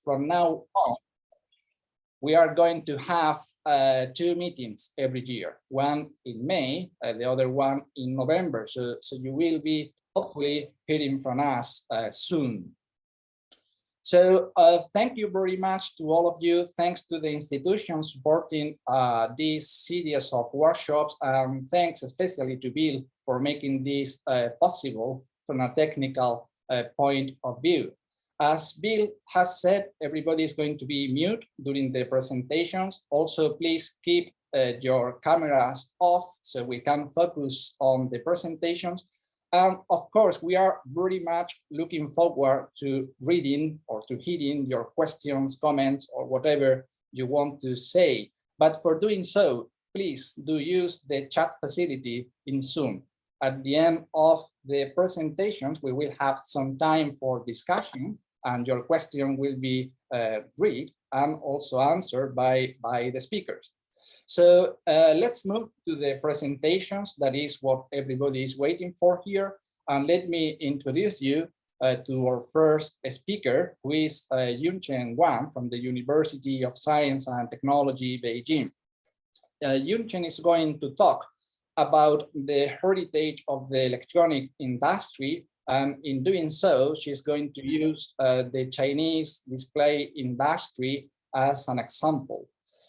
from now on, we are going to have 2 meetings every year, one in May, the other one in November. So you will be hopefully hearing from us soon. So thank you very much to all of you. Thanks to the institution supporting this series of workshops. Thanks especially to Bill for making this possible from a technical point of view. As Bill has said, everybody is going to be mute during the presentations. Also, please keep your cameras off so we can focus on the presentations. And of course, we are very much looking forward to reading or to hearing your questions, comments, or whatever you want to say. But for doing so, please do use the chat facility in Zoom. At the end of the presentations, we will have some time for discussion, and your question will be read and also answered by the speakers. So let's move to the presentations. That is what everybody is waiting for here. And let me introduce you to our first speaker, who is Yunchen Wang from the University of Science and Technology, Beijing. Yunchen is going to talk about the heritage of the electronic industry. And in doing so, she's going to use the Chinese display industry as an example.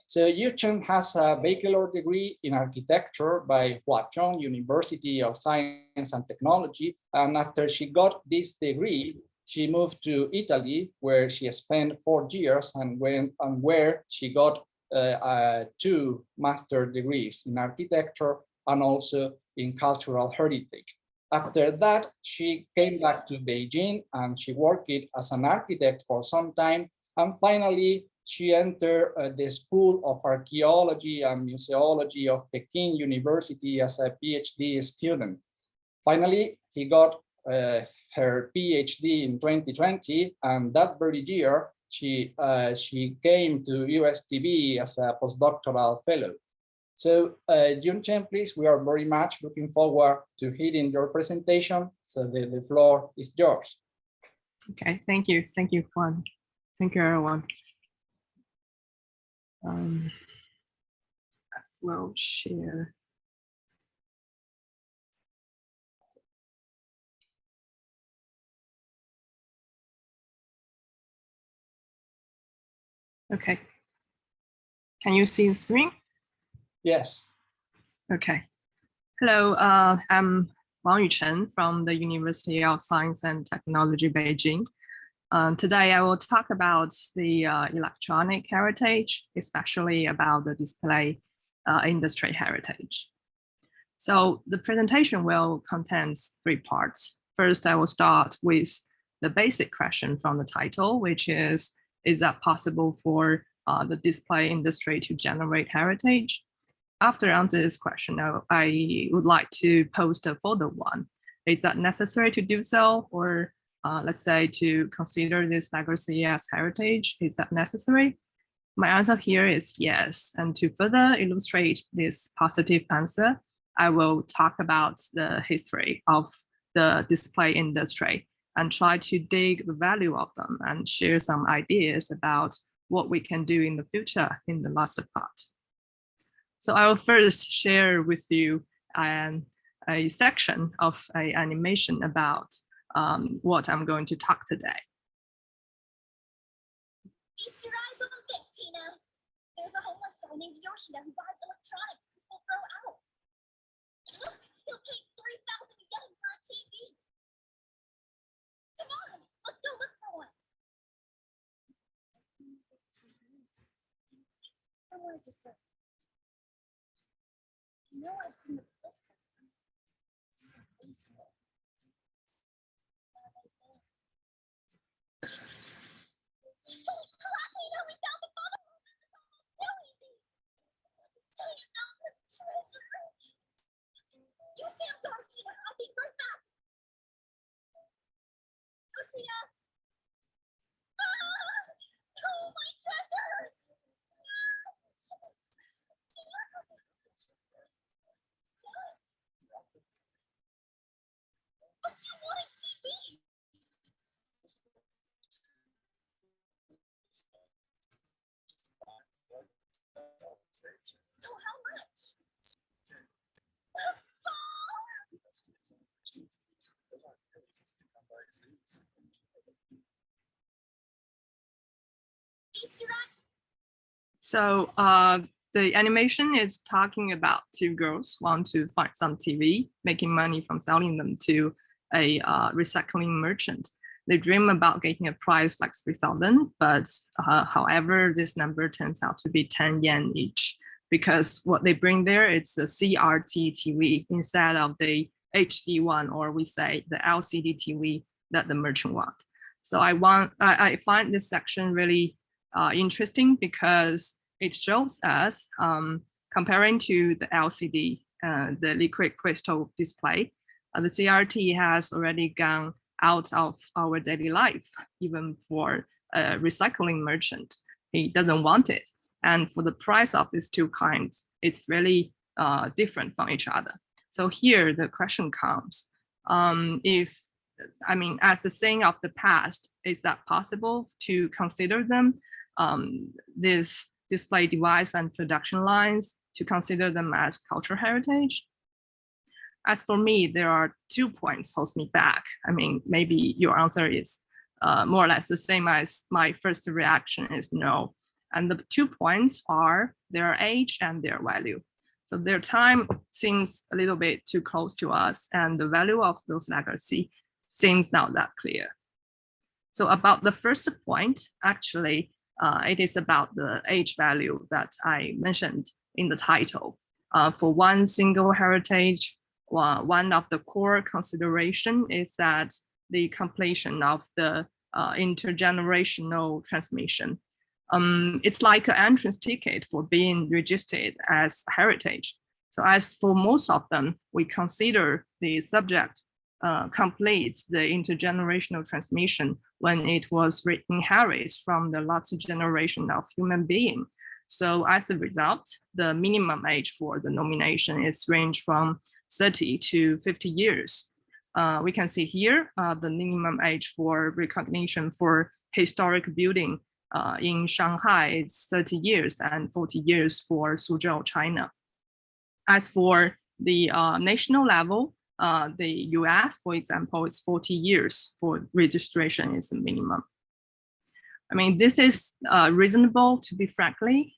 So Yunchen has a bachelor degree in architecture by Huazhong University of Science and Technology. And after she got this degree, she moved to Italy, where she spent 4 years and where she got 2 master degrees in architecture and also in cultural heritage. After that, she came back to Beijing and she worked as an architect for some time. And finally, she entered the School of Archaeology and Museology of Peking University as a PhD student. Finally, he got her PhD in 2020, and that very year, she came to USTB as a postdoctoral fellow. So Yunchen, please, we are very much looking forward to hearing your presentation. So the floor is yours. Okay, thank you, Juan. Thank you, everyone. I will share. Okay. Can you see the screen? Yes. Okay. Hello, I'm Wang Yuchen from the University of Science and Technology, Beijing. Today, I will talk about the electronic heritage, especially about the display industry heritage. So the presentation will contain 3 parts. First, I will start with the basic question from the title, which is that possible for the display industry to generate heritage? After answering this question, I would like to pose a further one. Is that necessary to do so? Or let's say to consider this legacy as heritage, is that necessary? My answer here is yes. And to further illustrate this positive answer, I will talk about the history of the display industry and try to dig the value of them and share some ideas about what we can do in the future in the last part. So I will first share with you a section of an animation about what I'm going to talk today. Feast your eyes on this, Tina. There's a homeless guy named Yoshida who buys electronics people throw out. Look, he'll pay 3,000 yen for a TV. Come on, let's go look for one. Somewhere just so. You know I've seen the list of them. So wasteful. Holy crap, Tina, we found the father. This is almost so easy. Tell you now for treasure. You stand guard, Tina. I'll be right back. Yoshida. Oh, my treasures. But you want a TV. Used to that? So the animation is talking about two girls want to find some TV, making money from selling them to a recycling merchant. They dream about getting a price like 3,000, but however, this number turns out to be 10 yen each, because what they bring there is the CRT TV instead of the HD one, or we say the LCD TV that the merchant wants. So I find this section really interesting because it shows us comparing to the LCD, the liquid crystal display, the CRT has already gone out of our daily life, even for a recycling merchant. He doesn't want it. And for the price of these two kinds, it's really different from each other. So here the question comes, as a thing of the past, is that possible to consider them, this display device and production lines, to consider them as cultural heritage? As for me, there are 2 points holds me back. Maybe your answer is more or less the same as my first reaction is no. And the 2 points are their age and their value. So their time seems a little bit too close to us, and the value of those legacy seems not that clear. So about the first point, actually, it is about the age value that I mentioned in the title. For one single heritage, one of the core consideration is that the completion of the intergenerational transmission. It's like an entrance ticket for being registered as heritage. So as for most of them, we consider the subject completes the intergenerational transmission when it was inherited from the last generation of human being. So as a result, the minimum age for the nomination is range from 30 to 50 years. We can see here the minimum age for recognition for historic building in Shanghai is 30 years and 40 years for Suzhou, China. As for the national level, the US, for example, is 40 years for registration is the minimum. This is reasonable, to be frankly,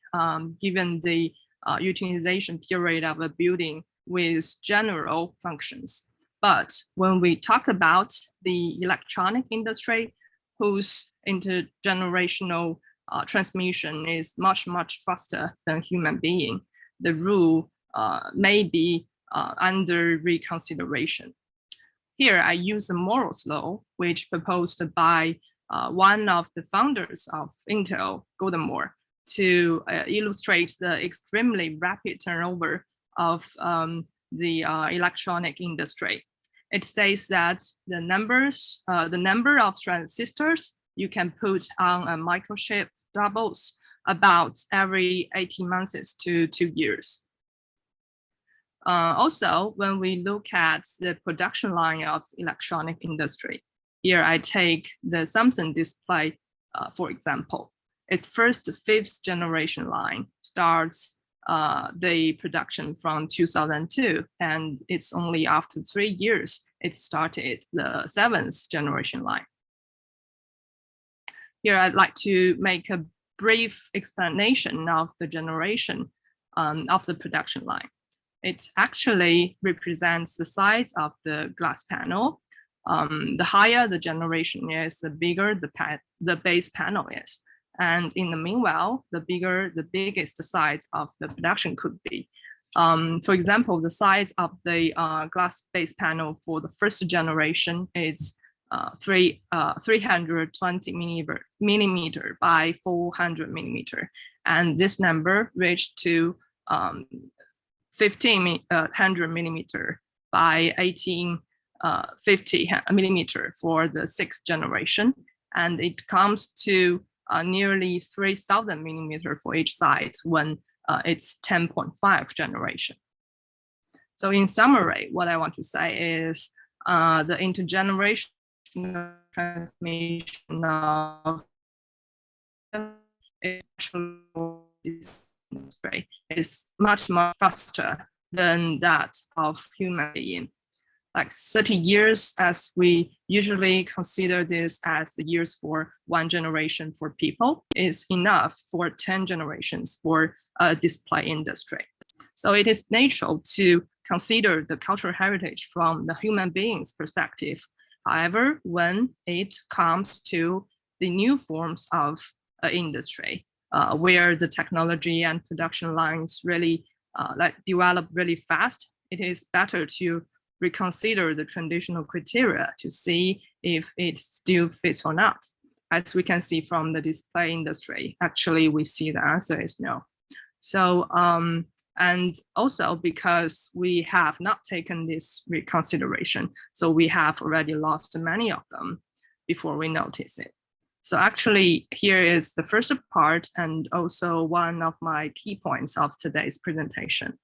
given the utilization period of a building with general functions. But when we talk about the electronic industry, whose intergenerational transmission is much, much faster than human being, the rule may be under reconsideration. Here, I use the Morse law, which proposed by one of the founders of Intel, Gordon Moore, to illustrate the extremely rapid turnover of the electronic industry. It says that the number of transistors you can put on a microchip doubles about every 18 months to 2 years. Also, when we look at the production line of electronic industry, here I take the Samsung display, for example. Its first 5th generation line starts the production from 2002, and it's only after 3 years it started the 7th generation line. Here I'd like to make a brief explanation of the generation of the production line. It actually represents the size of the glass panel. The higher the generation is, the bigger the base panel is. And in the meanwhile, the biggest the size of the production could be. For example, the size of the glass base panel for the first generation is 320 millimeter by 400 millimeter. And this number reached to 1500 millimeter by 1850 millimeter for the 6th generation. And it comes to nearly 3000 millimeter for each side when it's 10.5 generation. So in summary, what I want to say is the intergenerational transmission of industry is much more faster than that of human being. like 30 years, as we usually consider this as the years for one generation for people, is enough for 10 generations for a display industry. So it is natural to consider the cultural heritage from the human being's perspective. However, when it comes to the new forms of industry, where the technology and production lines really develop really fast, it is better to reconsider the traditional criteria to see if it still fits or not. As we can see from the display industry, actually we see the answer is no. So, and also because we have not taken this reconsideration, so we have already lost many of them before we notice it. So actually here is the first part and also one of my key points of today's presentation.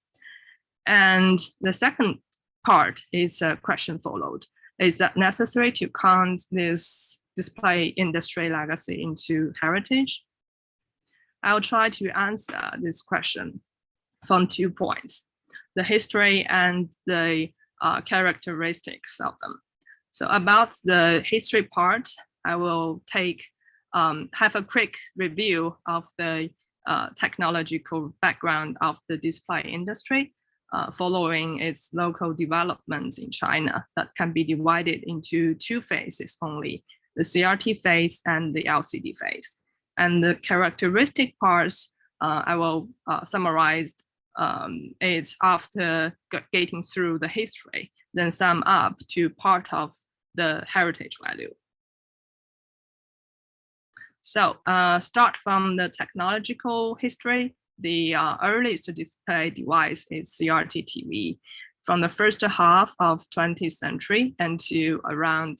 And the second part is a question followed. Is that necessary to count this display industry legacy into heritage? I'll try to answer this question from 2 points, the history and the characteristics of them. So about the history part, I will have a quick review of the technological background of the display industry, following its local development in China that can be divided into 2 phases only, the CRT phase and the LCD phase. And the characteristic parts, I will summarize it after getting through the history, then sum up to part of the heritage value. So start from the technological history. The earliest display device is CRT TV from the first half of 20th century until around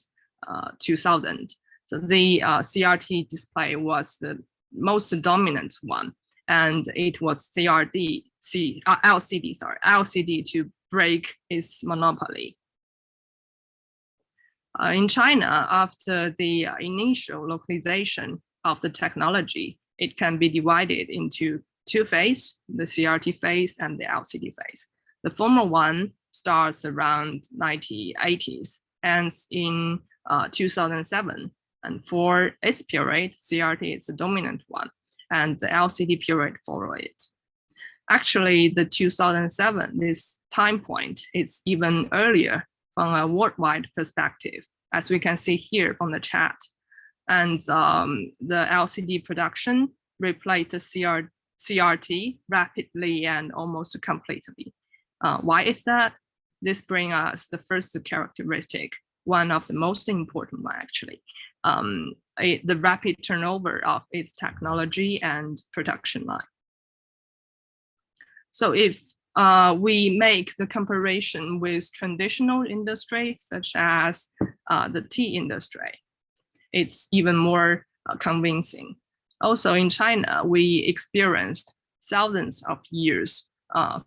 2000. So the CRT display was the most dominant one, and it was LCD to break its monopoly. In China, after the initial localization of the technology, it can be divided into 2 phases, the CRT phase and the LCD phase. The former one starts around 1980s, ends in 2007. And for its period, CRT is the dominant one, and the LCD period followed it. Actually, the 2007, this time point, is even earlier from a worldwide perspective, as we can see here from the chat. And the LCD production replaced the CRT rapidly and almost completely. Why is that? This brings us the first characteristic, one of the most important one actually, the rapid turnover of its technology and production line. So if we make the comparison with traditional industry, such as the tea industry, it's even more convincing. Also in China, we experienced thousands of years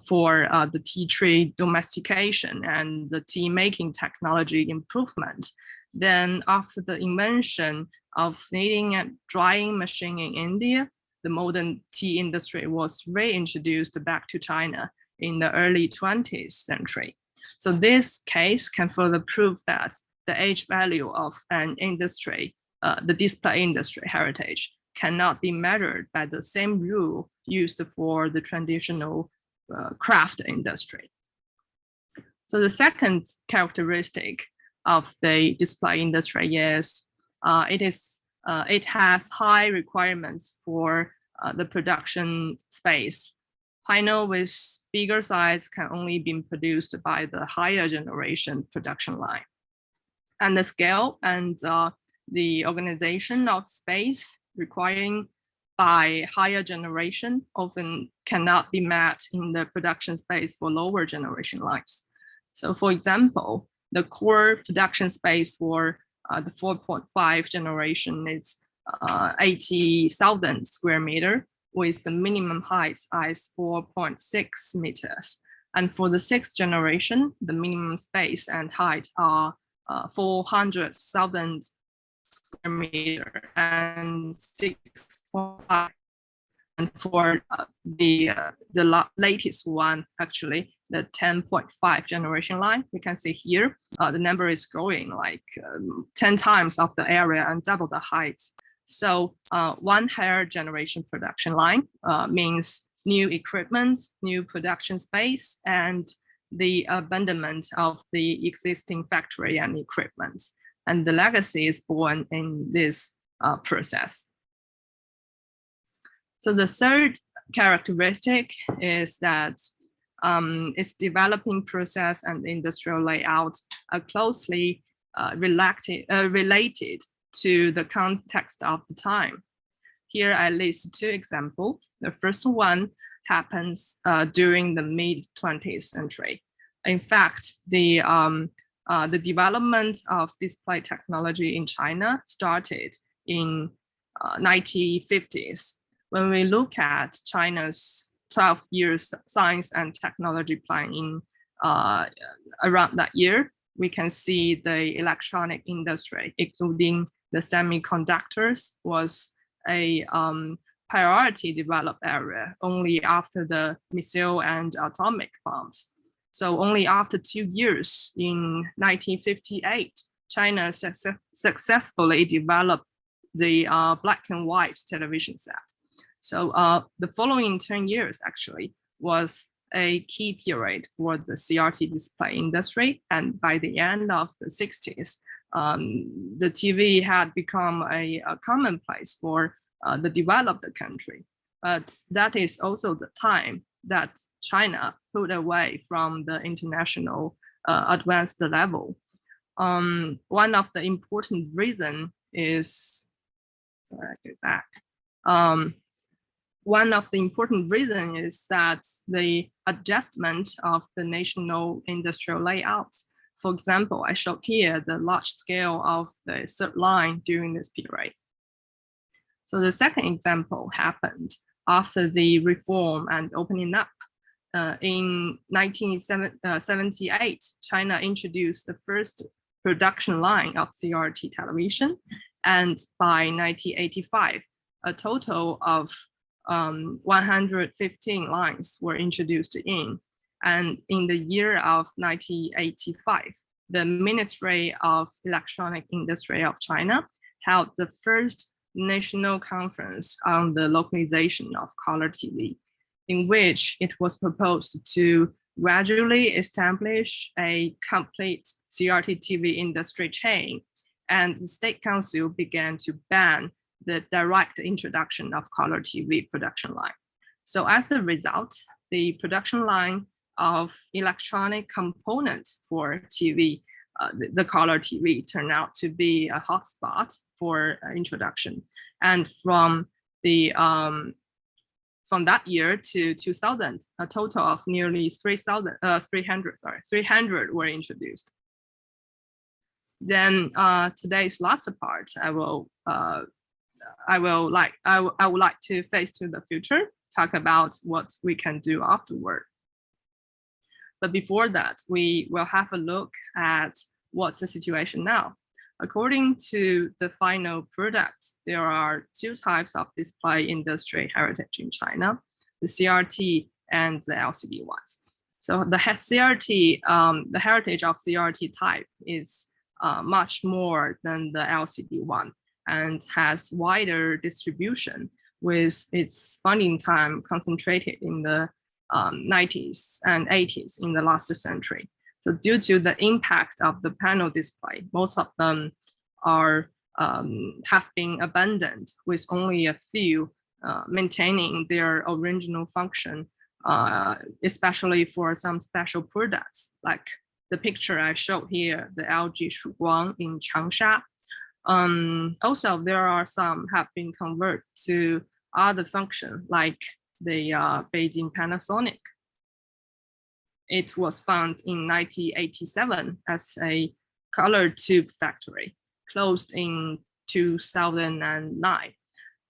for the tea tree domestication and the tea making technology improvement. Then after the invention of kneading and drying machine in India, the modern tea industry was reintroduced back to China in the early 20th century. So this case can further prove that the age value of an industry, the display industry heritage, cannot be measured by the same rule used for the traditional craft industry. So the second characteristic of the display industry is it has high requirements for the production space. Panel with bigger size can only be produced by the higher generation production line. And the scale and the organization of space requiring by higher generation often cannot be met in the production space for lower generation lines. So for example, the core production space for the 4.5 generation is 80,000 square meter with the minimum height as 4.6 meters. And for the 6th generation, the minimum space and height are 400,000 square meter and 6.5. And for the latest one, actually, the 10.5 generation line. You can see here, the number is growing like 10 times of the area and double the height. So one higher generation production line means new equipment, new production space, and the abandonment of the existing factory and equipment. And the legacy is born in this process. So the third characteristic is that its developing process and industrial layout are closely related to the context of the time. Here I list two examples. The first one happens during the mid-20th century. In fact, the development of display technology in China started in 1950s. When we look at China's 12 years science and technology plan in around that year, we can see the electronic industry, including the semiconductors, was a priority developed area only after the missile and atomic bombs. So only after 2 years, in 1958, China successfully developed the black and white television set. So the following 10 years actually was a key period for the CRT display industry. And by the end of the 60s, the TV had become a commonplace for the developed country. But that is also the time that China pulled away from the international advanced level. One of the important reasons is, sorry, I get back. One of the important reasons is that the adjustment of the national industrial layout. For example, I showed here the large scale of the third line during this period. So the second example happened after the reform and opening up. In 1978, China introduced the first production line of CRT television. And by 1985, a total of 115 lines were introduced in. And in the year of 1985, the Ministry of Electronic Industry of China held the first national conference on the localization of color TV, in which it was proposed to gradually establish a complete CRT TV industry chain, and the State Council began to ban the direct introduction of color TV production line. So as a result, the production line of electronic components for TV, the color TV, turned out to be a hotspot for introduction. And from that year to 2000, a total of nearly 300 were introduced. Then today's last part, I would like to face to the future, talk about what we can do afterward. But before that, we will have a look at what's the situation now. According to the final product, there are two types of display industry heritage in China, the CRT and the LCD ones. So the CRT, the heritage of CRT type is much more than the LCD one and has wider distribution, with its funding time concentrated in the 90s and 80s in the last century. So due to the impact of the panel display, most of them are have been abandoned, with only a few maintaining their original function, especially for some special products, like the picture I showed here, the LG Shuguang in Changsha. Also, there are some have been converted to other function, like the Beijing Panasonic. It was founded in 1987 as a color tube factory, closed in 2009.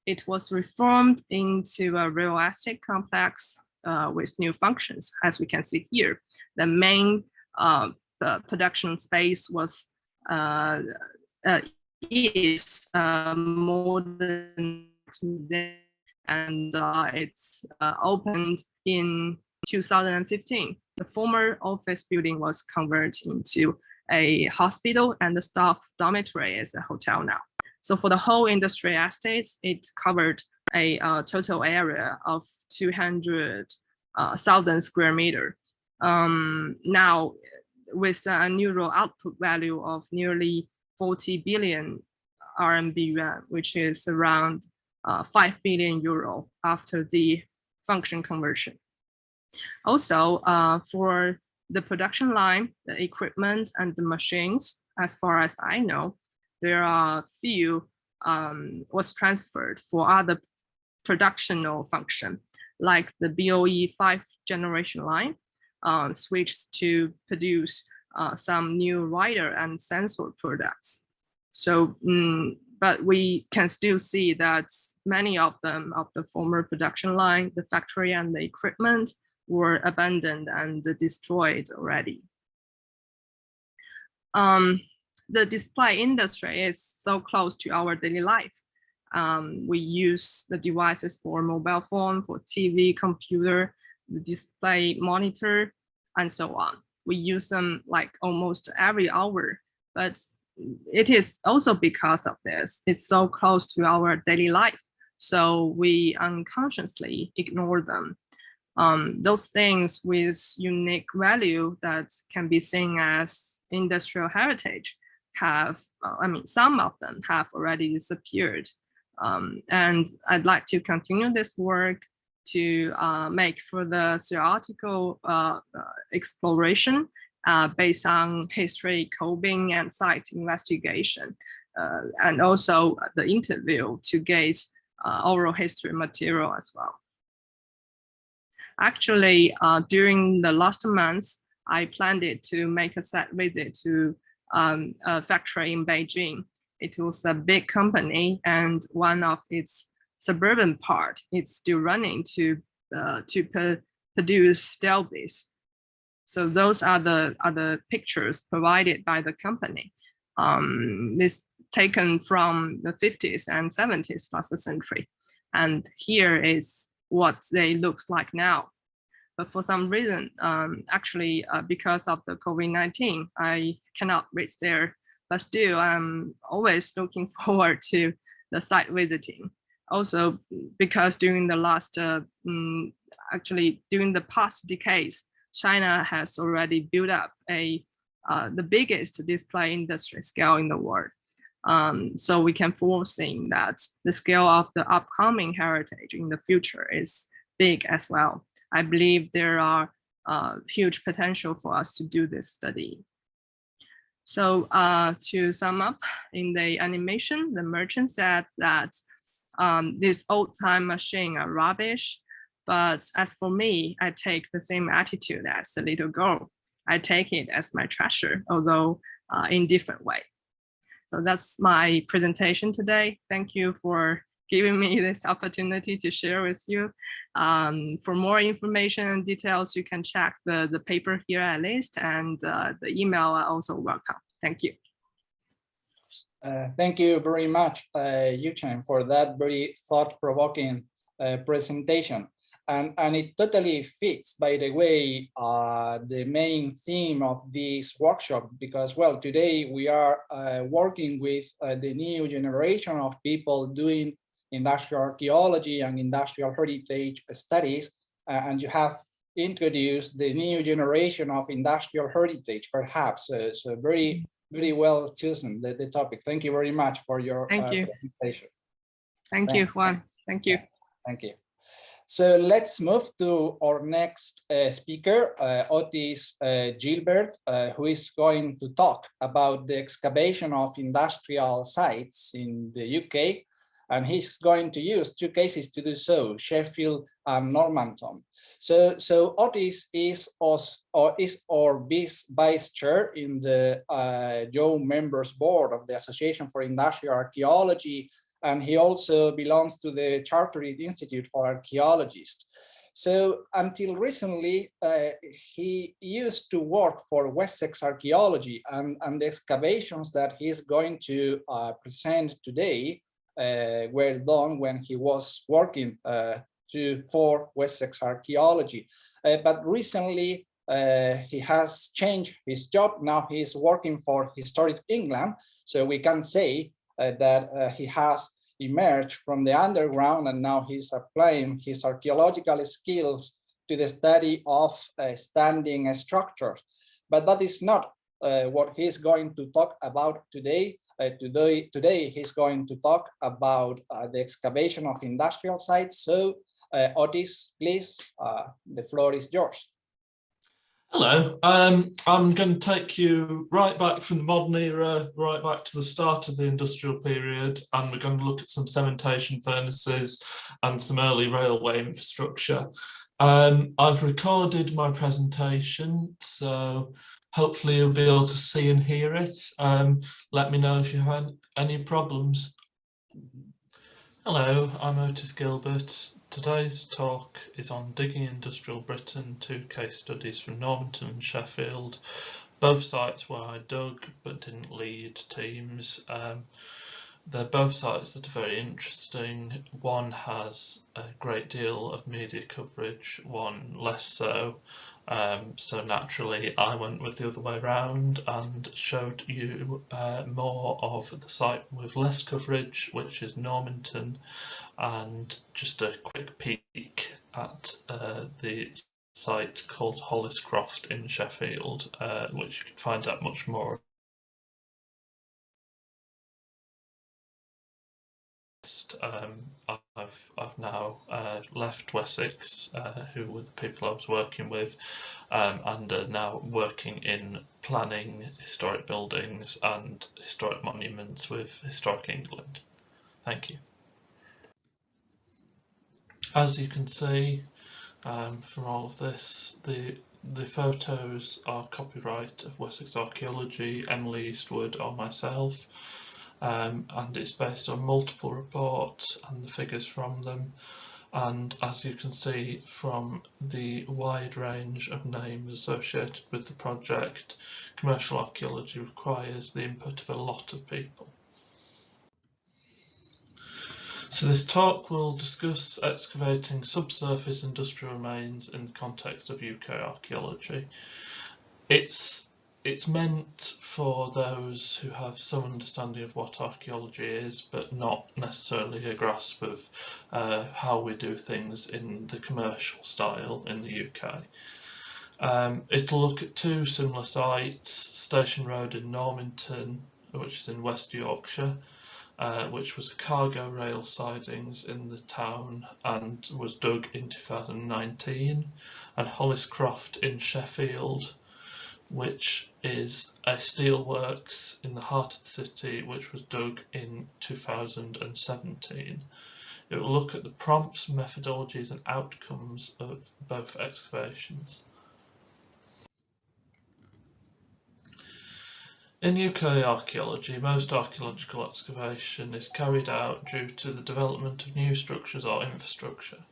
It was reformed into a real estate complex with new functions, as we can see here. The main production space was is modern museum, and it's opened in 2015. the former office building was converted into a hospital, and the staff dormitory is a hotel now. So for the whole industrial estate, it covered a total area of 200,000 square meter. Now, with an annual output value of nearly 40 billion RMB yuan, which is around 5 billion euro after the function conversion. Also, for the production line, the equipment and the machines, as far as I know, there are few was transferred for other productional function, like the BOE 5 generation line, switched to produce some new radar and sensor products. So, but we can still see that many of them, of the former production line, the factory and the equipment were abandoned and destroyed already. The display industry is so close to our daily life. We use the devices for mobile phone, for TV, computer, the display monitor, and so on. We use them like almost every hour, but it is also because of this, it's so close to our daily life. So we unconsciously ignore them. Those things with unique value that can be seen as industrial heritage have, some of them have already disappeared. And I'd like to continue this work to make further theoretical exploration based on history coding and site investigation, and also the interview to get oral history material as well. Actually, during the last months, I planned to make a site visit to a factory in Beijing. It was a big company, and one of its suburban part, it's still running to produce stelbies. So those are the pictures provided by the company. This taken from the 50s and 70s last century. And here is what they looks like now. But for some reason, actually, because of the COVID-19, I cannot reach there. But still, I'm always looking forward to the site visiting. Also, because during the last, actually during the past decades, China has already built up the biggest display industry scale in the world. So we can foresee that the scale of the upcoming heritage in the future is big as well. I believe there are huge potential for us to do this study. So to sum up, in the animation, the merchant said that these old time machines are rubbish. But as for me, I take the same attitude as a little girl. I take it as my treasure, although in different way. So that's my presentation today. Thank you for giving me this opportunity to share with you. For more information and details, you can check the paper here at least, and the email are also welcome. Thank you. Thank you very much, Yuchen, for that very thought-provoking presentation. And it totally fits, by the way, the main theme of this workshop, because, well, today we are working with the new generation of people doing industrial archaeology and industrial heritage studies, and you have introduced the new generation of industrial heritage, perhaps. So very, very well chosen, the topic. Thank you very much for your presentation. Thank you, Juan. Thank you. Thank you. So let's move to our next speaker, Otis Gilbert, who is going to talk about the excavation of industrial sites in the UK. And he's going to use two cases to do so, Sheffield and Normanton. So Otis is our vice chair in the Young Members Board of the Association for Industrial Archaeology, and he also belongs to the Chartered Institute for Archaeologists. So until recently, he used to work for Wessex Archaeology, and the excavations that he's going to present today were done when he was working for Wessex Archaeology. But recently, he has changed his job. Now he is working for Historic England. So we can say that he has emerged from the underground, and now he's applying his archaeological skills to the study of standing structures. But that is not what he's going to talk about today. Today he's going to talk about the excavation of industrial sites. So Otis, please, the floor is yours. Hello, I'm going to take you right back from the modern era, right back to the start of the industrial period, and we're going to look at some cementation furnaces and some early railway infrastructure. I've recorded my presentation, so hopefully you'll be able to see and hear it. Let me know if you have any problems. Hello, I'm Otis Gilbert. Today's talk is on digging industrial Britain, 2 case studies from Normanton and Sheffield. Both sites where I dug but didn't lead teams. They're both sites that are very interesting. One has a great deal of media coverage, one less so. So naturally I went with the other way around and showed you more of the site with less coverage, which is Normanton, and just a quick peek at the site called Holliscroft in Sheffield, which you can find out much more. I've now left Wessex, who were the people I was working with, and are now working in planning historic buildings and historic monuments with Historic England. Thank you. As you can see from all of this, the photos are copyright of Wessex Archaeology, Emily Eastwood or myself. And it's based on multiple reports and the figures from them, and as you can see from the wide range of names associated with the project, commercial archaeology requires the input of a lot of people. So this talk will discuss excavating subsurface industrial remains in the context of UK archaeology. It's meant for those who have some understanding of what archaeology is, but not necessarily a grasp of how we do things in the commercial style in the UK. It'll look at 2 similar sites, Station Road in Normanton, which is in West Yorkshire, which was a cargo rail sidings in the town and was dug in 2019, and Holliscroft in Sheffield, which is a steelworks in the heart of the city, which was dug in 2017. It will look at the prompts, methodologies and outcomes of both excavations. In UK archaeology, most archaeological excavation is carried out due to the development of new structures or infrastructure.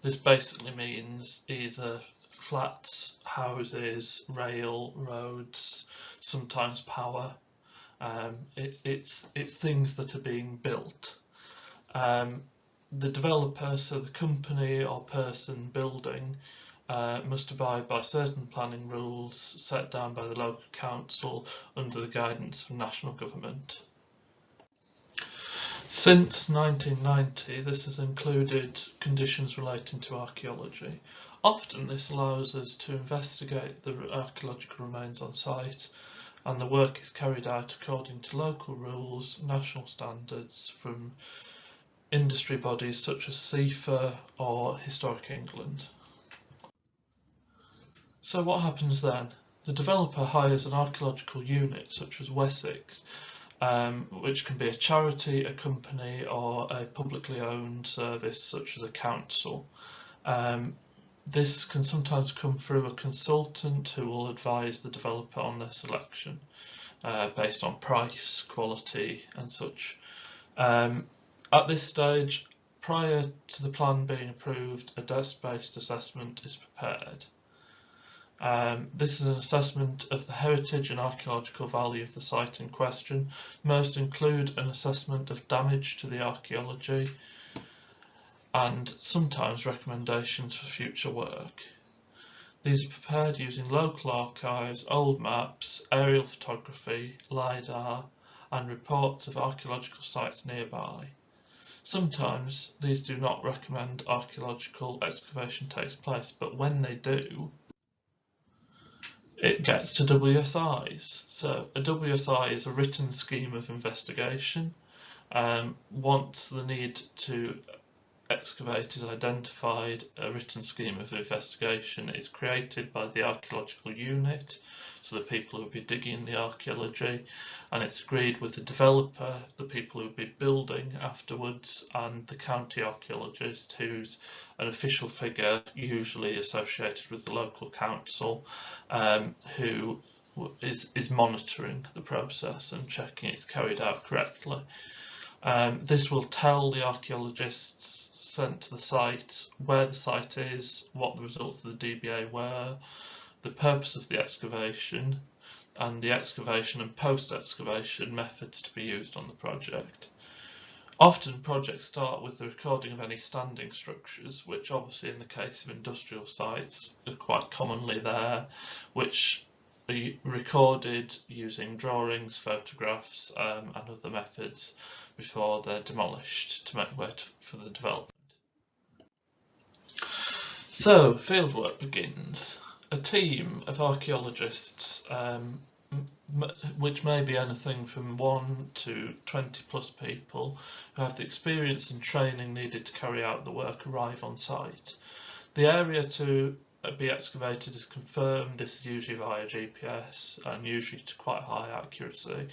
This basically means either flats, houses, rail, roads, sometimes power. It's things that are being built. The developer, so the company or person building, must abide by certain planning rules set down by the local council under the guidance of national government. Since 1990, this has included conditions relating to archaeology. Often this allows us to investigate the archaeological remains on site, and the work is carried out according to local rules, national standards from industry bodies such as CIFA or Historic England. So what happens then? The developer hires an archaeological unit such as Wessex, which can be a charity, a company or a publicly owned service such as a council. This can sometimes come through a consultant who will advise the developer on their selection based on price, quality and such. At this stage, prior to the plan being approved, a desk-based assessment is prepared. This is an assessment of the heritage and archaeological value of the site in question. Most include an assessment of damage to the archaeology and sometimes recommendations for future work. These are prepared using local archives, old maps, aerial photography, LiDAR, and reports of archaeological sites nearby. Sometimes these do not recommend archaeological excavation takes place, but when they do, it gets to WSIs. So a WSI is a written scheme of investigation. Once the need to excavate is identified, a written scheme of investigation is created by the archaeological unit, so the people who will be digging the archaeology, and it's agreed with the developer, the people who will be building afterwards, and the county archaeologist, who's an official figure usually associated with the local council, who is monitoring the process and checking it's carried out correctly. This will tell the archaeologists sent to the site where the site is, what the results of the DBA were, the purpose of the excavation, and the excavation and post-excavation methods to be used on the project. Often projects start with the recording of any standing structures, which obviously in the case of industrial sites are quite commonly there, which are recorded using drawings, photographs, and other methods before they're demolished to make way for the development. So fieldwork begins. A team of archaeologists, which may be anything from 1 to 20 plus people, who have the experience and training needed to carry out the work, arrive on site. The area to be excavated is confirmed. This is usually via GPS and usually to quite high accuracy.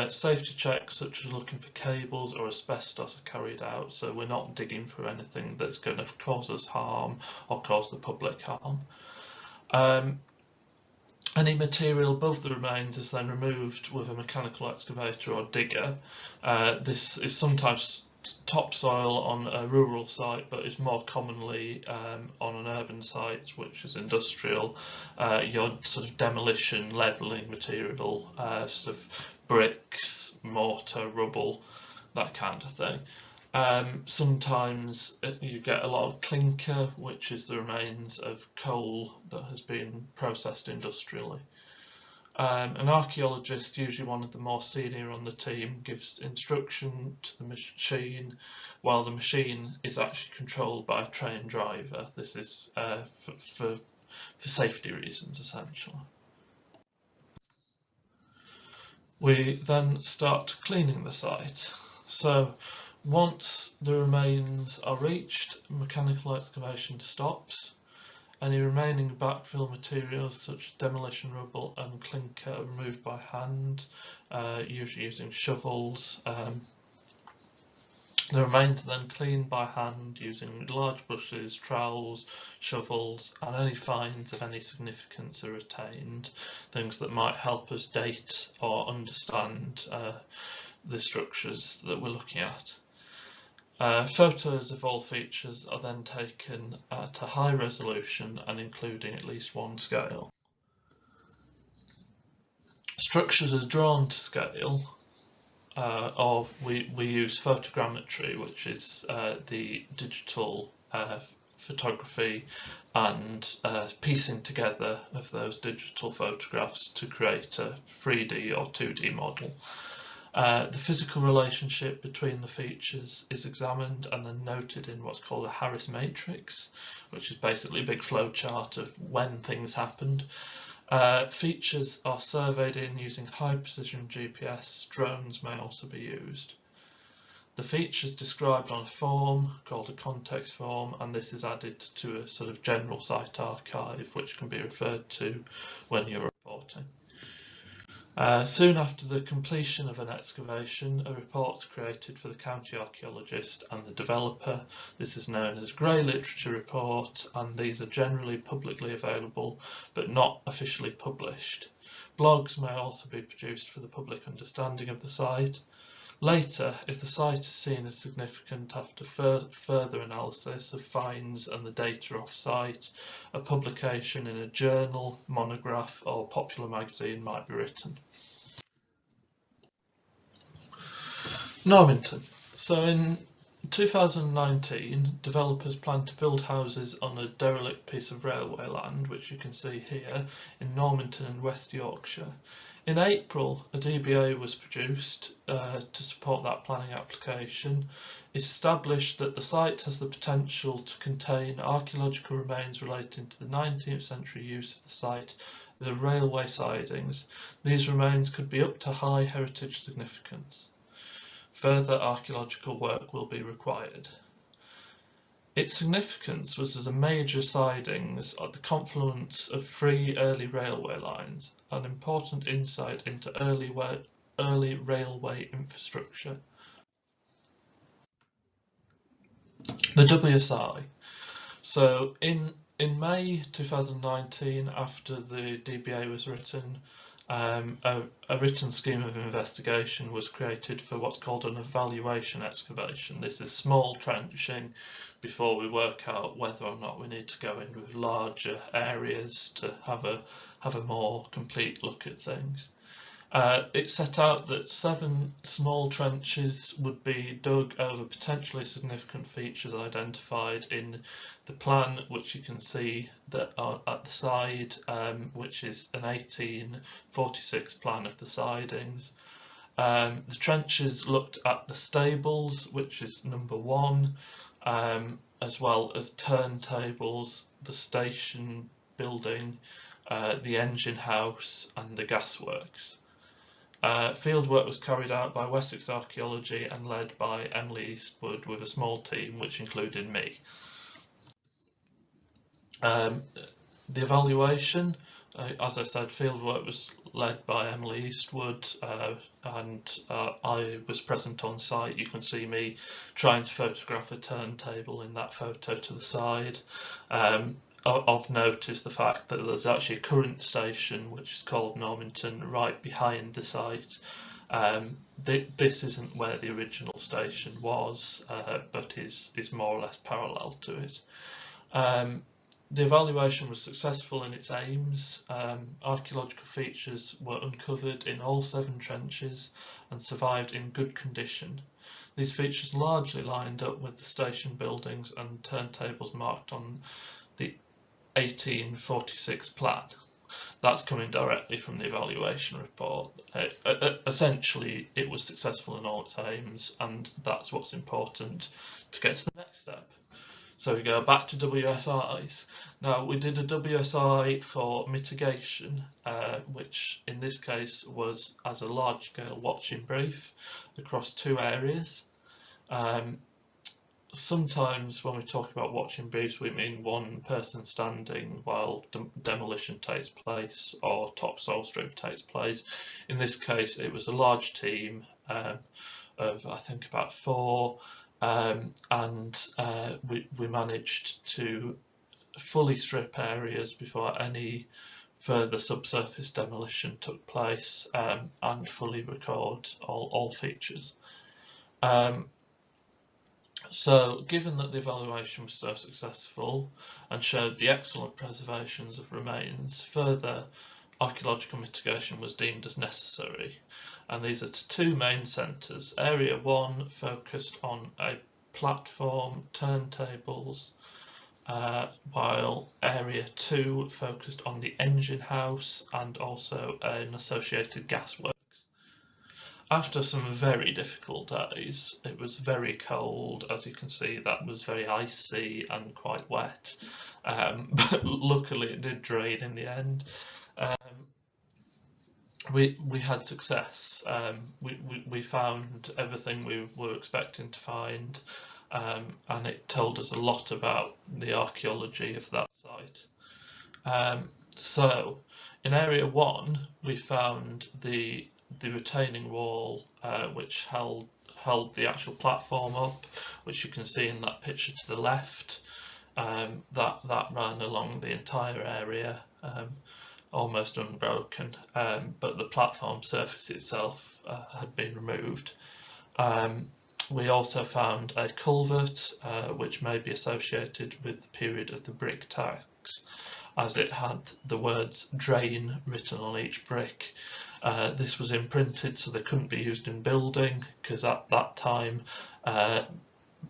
Safety checks such as looking for cables or asbestos are carried out, so we're not digging for anything that's going to cause us harm or cause the public harm. Any material above the remains is then removed with a mechanical excavator or digger. This is sometimes topsoil on a rural site, but is more commonly on an urban site, which is industrial. Your sort of demolition, levelling material, sort of bricks, mortar, rubble, that kind of thing. Sometimes you get a lot of clinker, which is the remains of coal that has been processed industrially. An archaeologist, usually one of the more senior on the team, gives instruction to the machine, while the machine is actually controlled by a trained driver. This is for safety reasons, essentially. We then start cleaning the site. So once the remains are reached, mechanical excavation stops. Any remaining backfill materials such as demolition rubble and clinker are removed by hand, usually using shovels. The remains are then cleaned by hand using large brushes, trowels, shovels, and any finds of any significance are retained, things that might help us date or understand the structures that we're looking at. Photos of all features are then taken at a high resolution and including at least one scale. Structures are drawn to scale, we use photogrammetry, which is the digital photography and piecing together of those digital photographs to create a 3D or 2D model. The physical relationship between the features is examined and then noted in what's called a Harris matrix, which is basically a big flow chart of when things happened. Features are surveyed in using high precision GPS. Drones may also be used. The features described on a form called a context form, and this is added to a sort of general site archive which can be referred to when you're reporting. Soon after the completion of an excavation, a report is created for the county archaeologist and the developer. This is known as a grey literature report, and these are generally publicly available but not officially published. Blogs may also be produced for the public understanding of the site. Later, if the site is seen as significant after further analysis of finds and the data off-site, a publication in a journal, monograph or popular magazine might be written. Normanton. So in 2019, developers plan to build houses on a derelict piece of railway land, which you can see here in Normanton in West Yorkshire. In April, a DBA was produced to support that planning application. It established that the site has the potential to contain archaeological remains relating to the 19th century use of the site of the railway sidings. These remains could be up to high heritage significance. Further archaeological work will be required. Its significance was as a major sidings at the confluence of three early railway lines, an important insight into early railway infrastructure. The WSI. So in May 2019, after the DBA was written, a written scheme of investigation was created for what's called an evaluation excavation. This is small trenching before we work out whether or not we need to go in with larger areas to have a more complete look at things. It set out that 7 small trenches would be dug over potentially significant features identified in the plan, which you can see that are at the side, which is an 1846 plan of the sidings. The trenches looked at the stables, which is number 1, as well as turntables, the station building, the engine house and the gasworks. Fieldwork was carried out by Wessex Archaeology and led by Emily Eastwood with a small team which included me. The evaluation, as I said, fieldwork was led by Emily Eastwood and I was present on site. You can see me trying to photograph a turntable in that photo to the side. Of note is the fact that there's actually a current station which is called Normanton right behind the site. This isn't where the original station was, but is more or less parallel to it. The evaluation was successful in its aims. Archaeological features were uncovered in all 7 trenches and survived in good condition. These features largely lined up with the station buildings and turntables marked on the 1846 plan. That's coming directly from the evaluation report. Essentially, it was successful in all its aims, and that's what's important to get to the next step. So we go back to WSIs. Now, we did a WSI for mitigation, which in this case was as a large-scale watching brief across 2 areas. Sometimes when we talk about watching briefs, we mean one person standing while demolition takes place or topsoil strip takes place. In this case, it was a large team of I think about 4, and we managed to fully strip areas before any further subsurface demolition took place, and fully record all features. So, given that the evaluation was so successful and showed the excellent preservations of remains, further archaeological mitigation was deemed as necessary. And these are to 2 main centres. Area 1 focused on a platform, turntables, while Area 2 focused on the engine house and also an associated gasworks. After some very difficult days, it was very cold, as you can see. That was very icy and quite wet, but luckily it did drain in the end. We had success. We found everything we were expecting to find, and it told us a lot about the archaeology of that site. So in Area 1 we found the retaining wall, which held the actual platform up, which you can see in that picture to the left. That ran along the entire area, almost unbroken, but the platform surface itself had been removed. We also found a culvert, which may be associated with the period of the brick tax, as it had the words drain written on each brick. This was imprinted so they couldn't be used in building, because at that time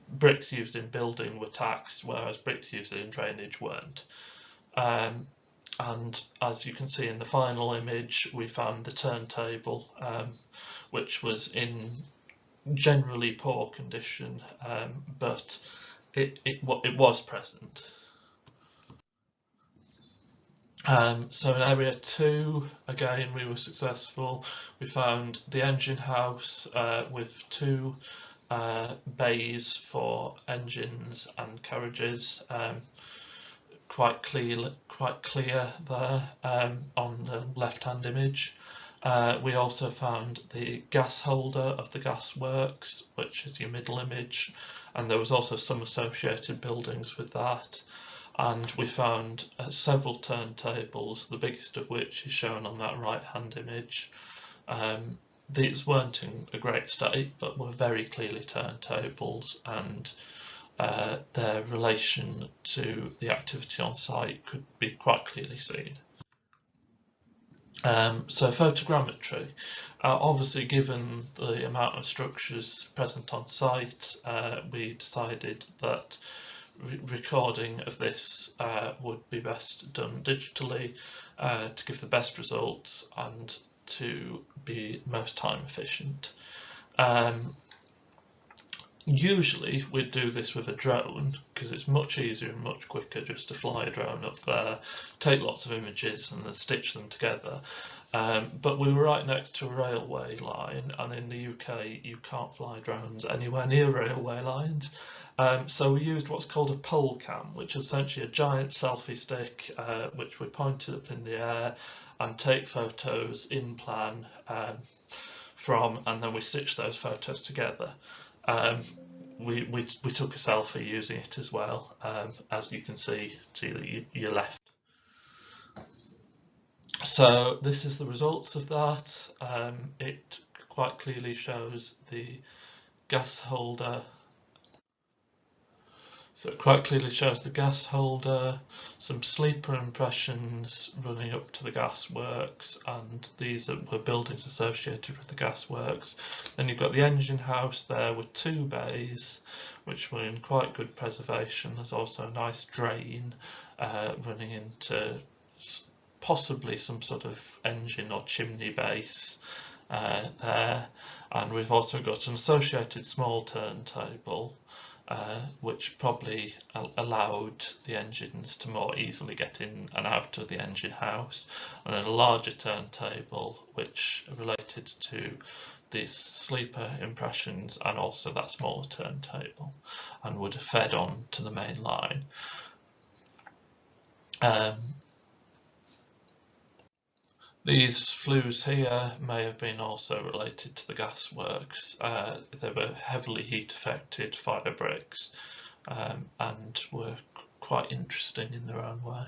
bricks used in building were taxed, whereas bricks used in drainage weren't. And as you can see in the final image, we found the turntable, which was in generally poor condition, but it was present. So in area 2, again, we were successful. We found the engine house with 2 bays for engines and carriages, quite clear there on the left-hand image. We also found the gas holder of the gas works, which is your middle image, and there was also some associated buildings with that. And we found several turntables, the biggest of which is shown on that right-hand image. These weren't in a great state, but were very clearly turntables, and their relation to the activity on site could be quite clearly seen. So photogrammetry, obviously given the amount of structures present on site, we decided that recording of this would be best done digitally to give the best results and to be most time efficient. Usually we'd do this with a drone because it's much easier and much quicker just to fly a drone up there, take lots of images and then stitch them together. But we were right next to a railway line, and in the UK you can't fly drones anywhere near railway lines. So we used what's called a pole cam, which is essentially a giant selfie stick which we pointed up in the air and take photos in plan from, and then we stitch those photos together. We took a selfie using it as well, as you can see to your left. So this is the results of that. It quite clearly shows the gas holder. So it quite clearly shows the gas holder, some sleeper impressions running up to the gas works, and these were buildings associated with the gas works. Then you've got the engine house there with 2 bays, which were in quite good preservation. There's also a nice drain running into possibly some sort of engine or chimney base there. And we've also got an associated small turntable, which probably allowed the engines to more easily get in and out of the engine house, and then a larger turntable which related to these sleeper impressions and also that smaller turntable, and would have fed on to the main line. These flues here may have been also related to the gas works. They were heavily heat affected fire bricks and were quite interesting in their own way.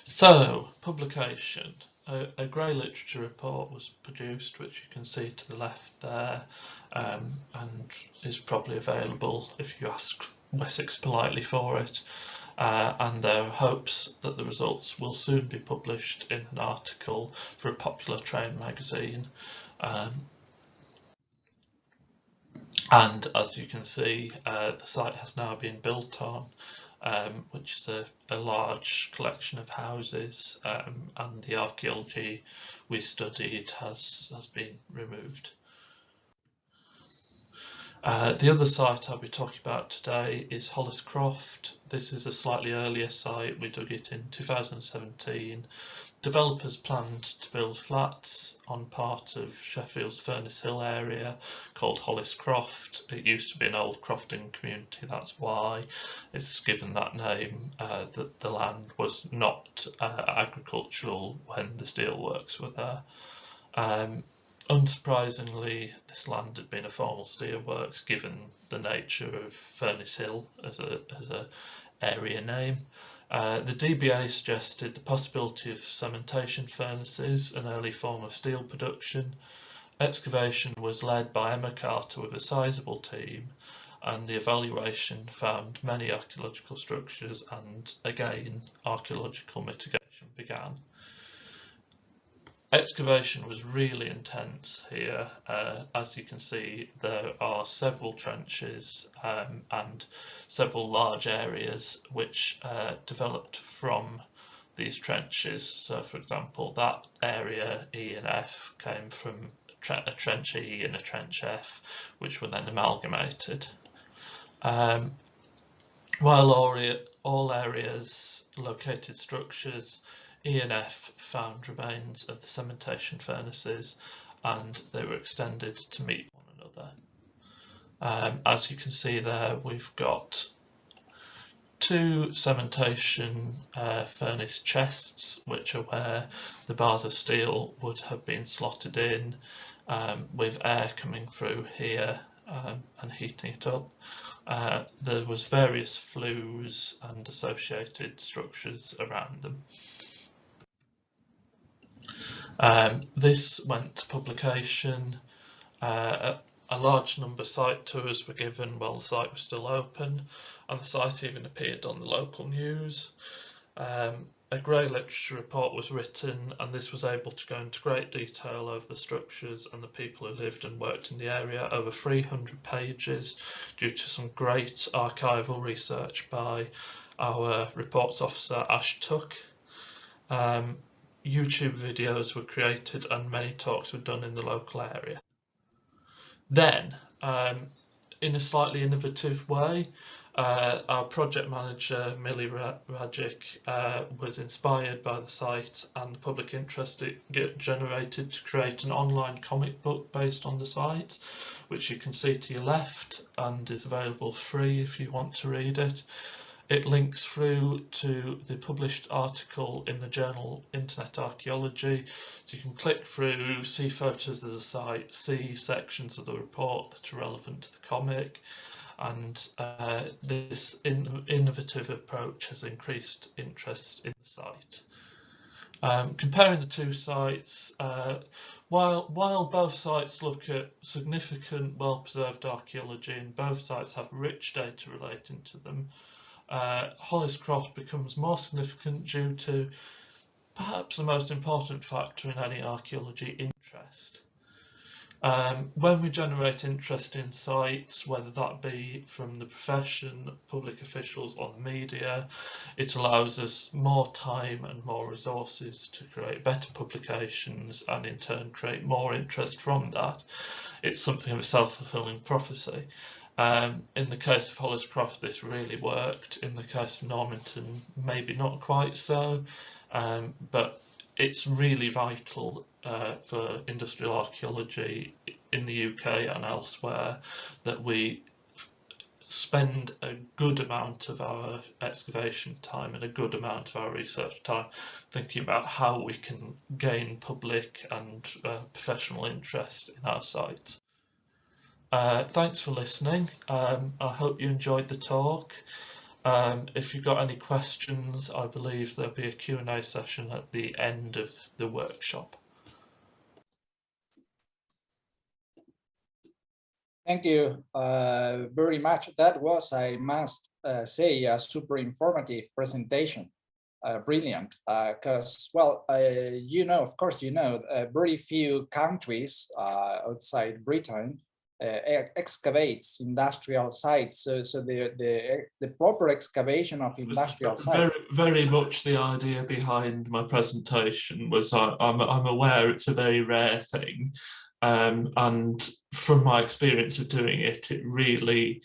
So, publication. A grey literature report was produced, which you can see to the left there, and is probably available if you ask Wessex politely for it. And there are hopes that the results will soon be published in an article for a popular train magazine. And as you can see, the site has now been built on, which is a large collection of houses, and the archaeology we studied has been removed. The other site I'll be talking about today is Hollis Croft. This is a slightly earlier site. We dug it in 2017. Developers planned to build flats on part of Sheffield's Furnace Hill area called Hollis Croft. It used to be an old crofting community, that's why it's given that name. The land was not agricultural when the steelworks were there. Unsurprisingly, this land had been a formal steelworks given the nature of Furnace Hill as a area name. The DBA suggested the possibility of cementation furnaces, an early form of steel production. Excavation was led by Emma Carter with a sizable team, and the evaluation found many archaeological structures, and again archaeological mitigation began. Excavation was really intense here. As you can see, there are several trenches and several large areas which developed from these trenches. So, for example, that area E and F came from a trench E and a trench F, which were then amalgamated. While all areas located structures, E and F found remains of the cementation furnaces, and they were extended to meet one another. As you can see there, we've got two cementation furnace chests, which are where the bars of steel would have been slotted in, with air coming through here and heating it up. There was various flues and associated structures around them. This went to publication. A large number of site tours were given while the site was still open, and the site even appeared on the local news. A grey literature report was written, and this was able to go into great detail over the structures and the people who lived and worked in the area, over 300 pages, due to some great archival research by our reports officer Ash Tuck. YouTube videos were created and many talks were done in the local area. Then, in a slightly innovative way, our project manager, Millie Rajic, was inspired by the site and the public interest it generated to create an online comic book based on the site, which you can see to your left and is available free if you want to read it. It links through to the published article in the journal Internet Archaeology, so you can click through, see photos of the site, see sections of the report that are relevant to the comic, and this innovative approach has increased interest in the site. Comparing the two sites, while both sites look at significant well-preserved archaeology and both sites have rich data relating to them, Holliscroft becomes more significant due to perhaps the most important factor in any archaeology: interest. When we generate interest in sites, whether that be from the profession, public officials or the media, it allows us more time and more resources to create better publications and in turn create more interest from that. It's something of a self-fulfilling prophecy. In the case of Holliscroft, this really worked. In the case of Normanton, maybe not quite so, but it's really vital for industrial archaeology in the UK and elsewhere that we spend a good amount of our excavation time and a good amount of our research time thinking about how we can gain public and professional interest in our sites. Thanks for listening. I hope you enjoyed the talk. If you've got any questions, I believe there'll be a Q&A session at the end of the workshop. Thank you very much. That was, I must say, a super informative presentation. Brilliant, because, well, you know, of course, you know, very few countries outside Britain excavates industrial sites, so the proper excavation of industrial sites. Very much the idea behind my presentation was I'm aware it's a very rare thing, and from my experience of doing it, it really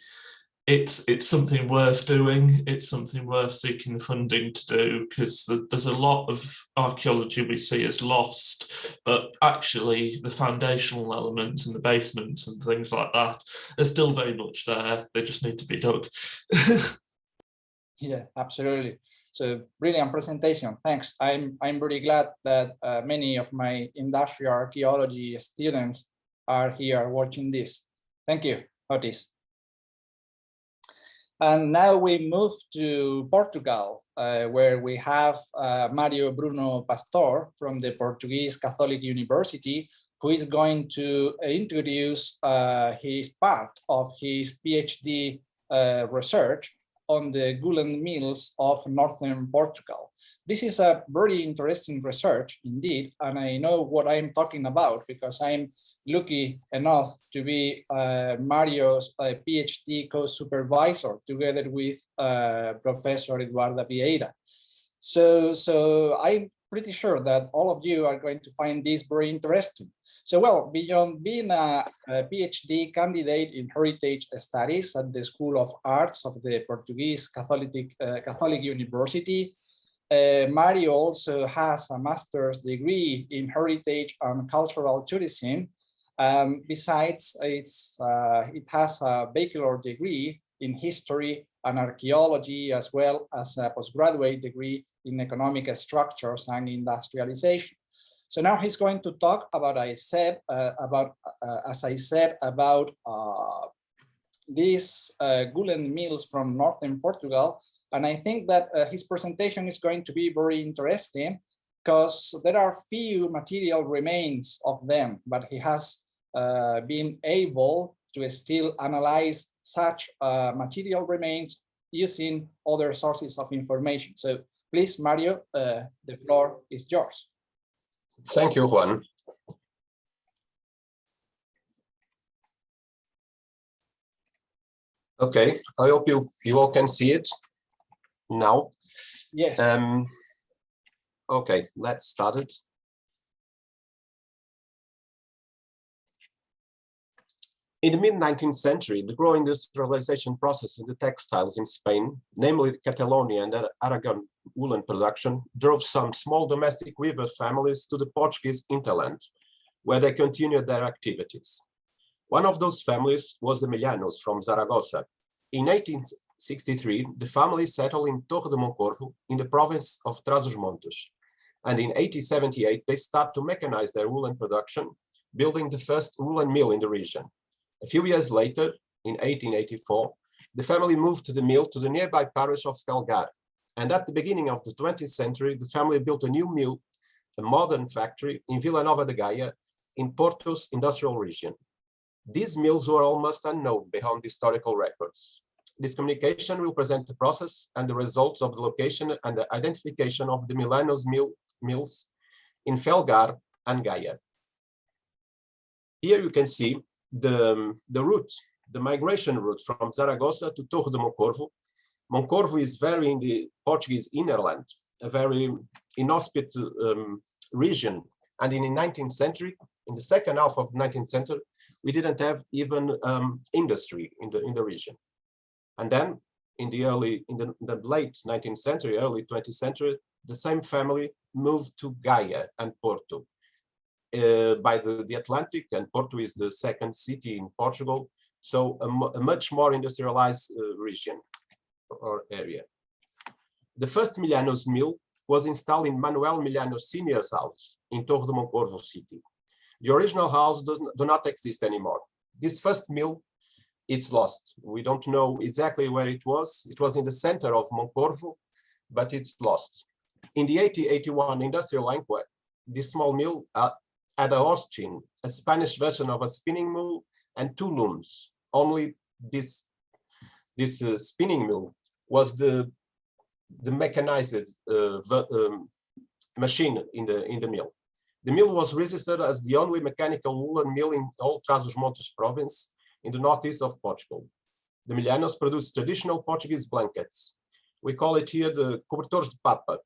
it's something worth doing. It's something worth seeking funding to do, because there's a lot of archaeology we see as lost, but actually the foundational elements and the basements and things like that are still very much there. They just need to be dug. Yeah, absolutely. So brilliant presentation. Thanks. I'm really glad that many of my industrial archaeology students are here watching this. Thank you, Otis. And now we move to Portugal, where we have Mario Bruno Pastor from the Portuguese Catholic University, who is going to introduce his part of his PhD research on the Gulen mills of northern Portugal. This is a very interesting research indeed, and I know what I'm talking about because I'm lucky enough to be Mario's PhD co-supervisor together with Professor Eduarda Vieira. So I'm pretty sure that all of you are going to find this very interesting. So, well, beyond being a PhD candidate in heritage studies at the School of Arts of the Portuguese Catholic University, Mario also has a master's degree in heritage and cultural tourism. Besides, it has a bachelor degree in history and archaeology, as well as a postgraduate degree in economic structures and industrialization. So now he's going to talk about, as I said, about these Gulen mills from northern Portugal. And I think that his presentation is going to be very interesting because there are few material remains of them, but he has been able to still analyze such material remains using other sources of information. So please, Mario, the floor is yours. Thank you, Juan. Okay, I hope you all can see it now. Yes. Okay, let's start it. In the mid-19th century, the growing industrialization process in the textiles in Spain, namely Catalonia and Aragon woolen production, drove some small domestic weaver families to the Portuguese hinterland, where they continued their activities. One of those families was the Millanos from Zaragoza. In 1863, the family settled in Torre de Moncorvo in the province of Trás-os-Montes. And in 1878, they started to mechanize their woolen production, building the first woolen mill in the region. A few years later, in 1884, the family moved to the mill to the nearby parish of Felgar. And at the beginning of the 20th century, the family built a new mill, a modern factory in Vila Nova de Gaia, in Porto's industrial region. These mills were almost unknown beyond historical records. This communication will present the process and the results of the location and the identification of the Millanos mills in Felgar and Gaia. Here you can see the route, the migration route from Zaragoza to Torre de Moncorvo. Moncorvo is very in the Portuguese innerland, a very inhospitable region. And in the 19th century, in the second half of the 19th century, we didn't have even industry in the region. And then in the late 19th century, early 20th century, the same family moved to Gaia and Porto. By the Atlantic, and Porto is the second city in Portugal, so a much more industrialized region or area. The first Millanos mill was installed in Manuel Millanos Senior's house in Torre de Moncorvo city. The original house do not exist anymore. This first mill, it's lost. We don't know exactly where it was. It was in the center of Moncorvo, but it's lost. In the 1881 industrial inquiry, this small mill had a horse chin, a Spanish version of a spinning mill, and two looms. Only this spinning mill was the mechanized machine in the mill. The mill was registered as the only mechanical woolen mill in all Trás-os-Montes province in the northeast of Portugal. The Millanos produced traditional Portuguese blankets. We call it here the cobertores de papa.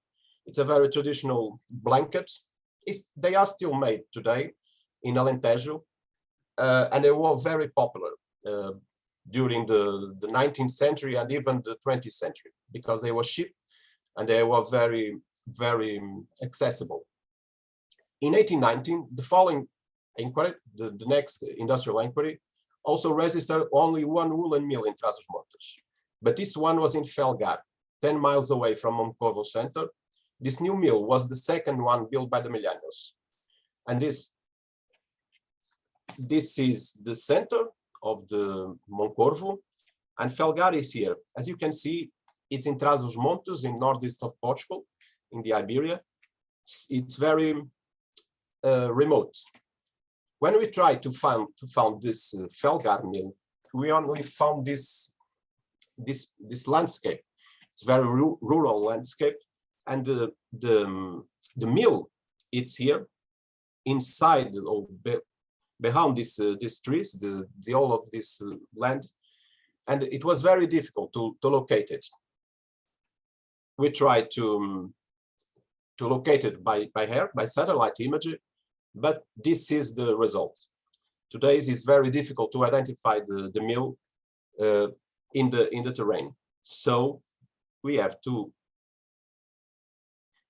It's a very traditional blanket. They are still made today in Alentejo, and they were very popular during the 19th century and even the 20th century because they were cheap and they were very, very accessible. In 1819, the following inquiry, the next industrial inquiry, also registered only one woolen mill in Trás-os-Montes, but this one was in Felgar, 10 miles away from Moncorvo center. This new mill was the second one built by the Millanos. And this is the center of the Moncorvo, and Felgar is here. As you can see, it's in Trás-os-Montes, in northeast of Portugal, in the Iberia. It's very remote. When we tried to found this Felgar mill, we only found this this landscape. It's very rural landscape, and the mill, it's here inside or behind these trees, the all of this land, and it was very difficult to locate it. We tried to locate it by satellite imaging, but this is the result. Today it is very difficult to identify the mill in the terrain. So we have to.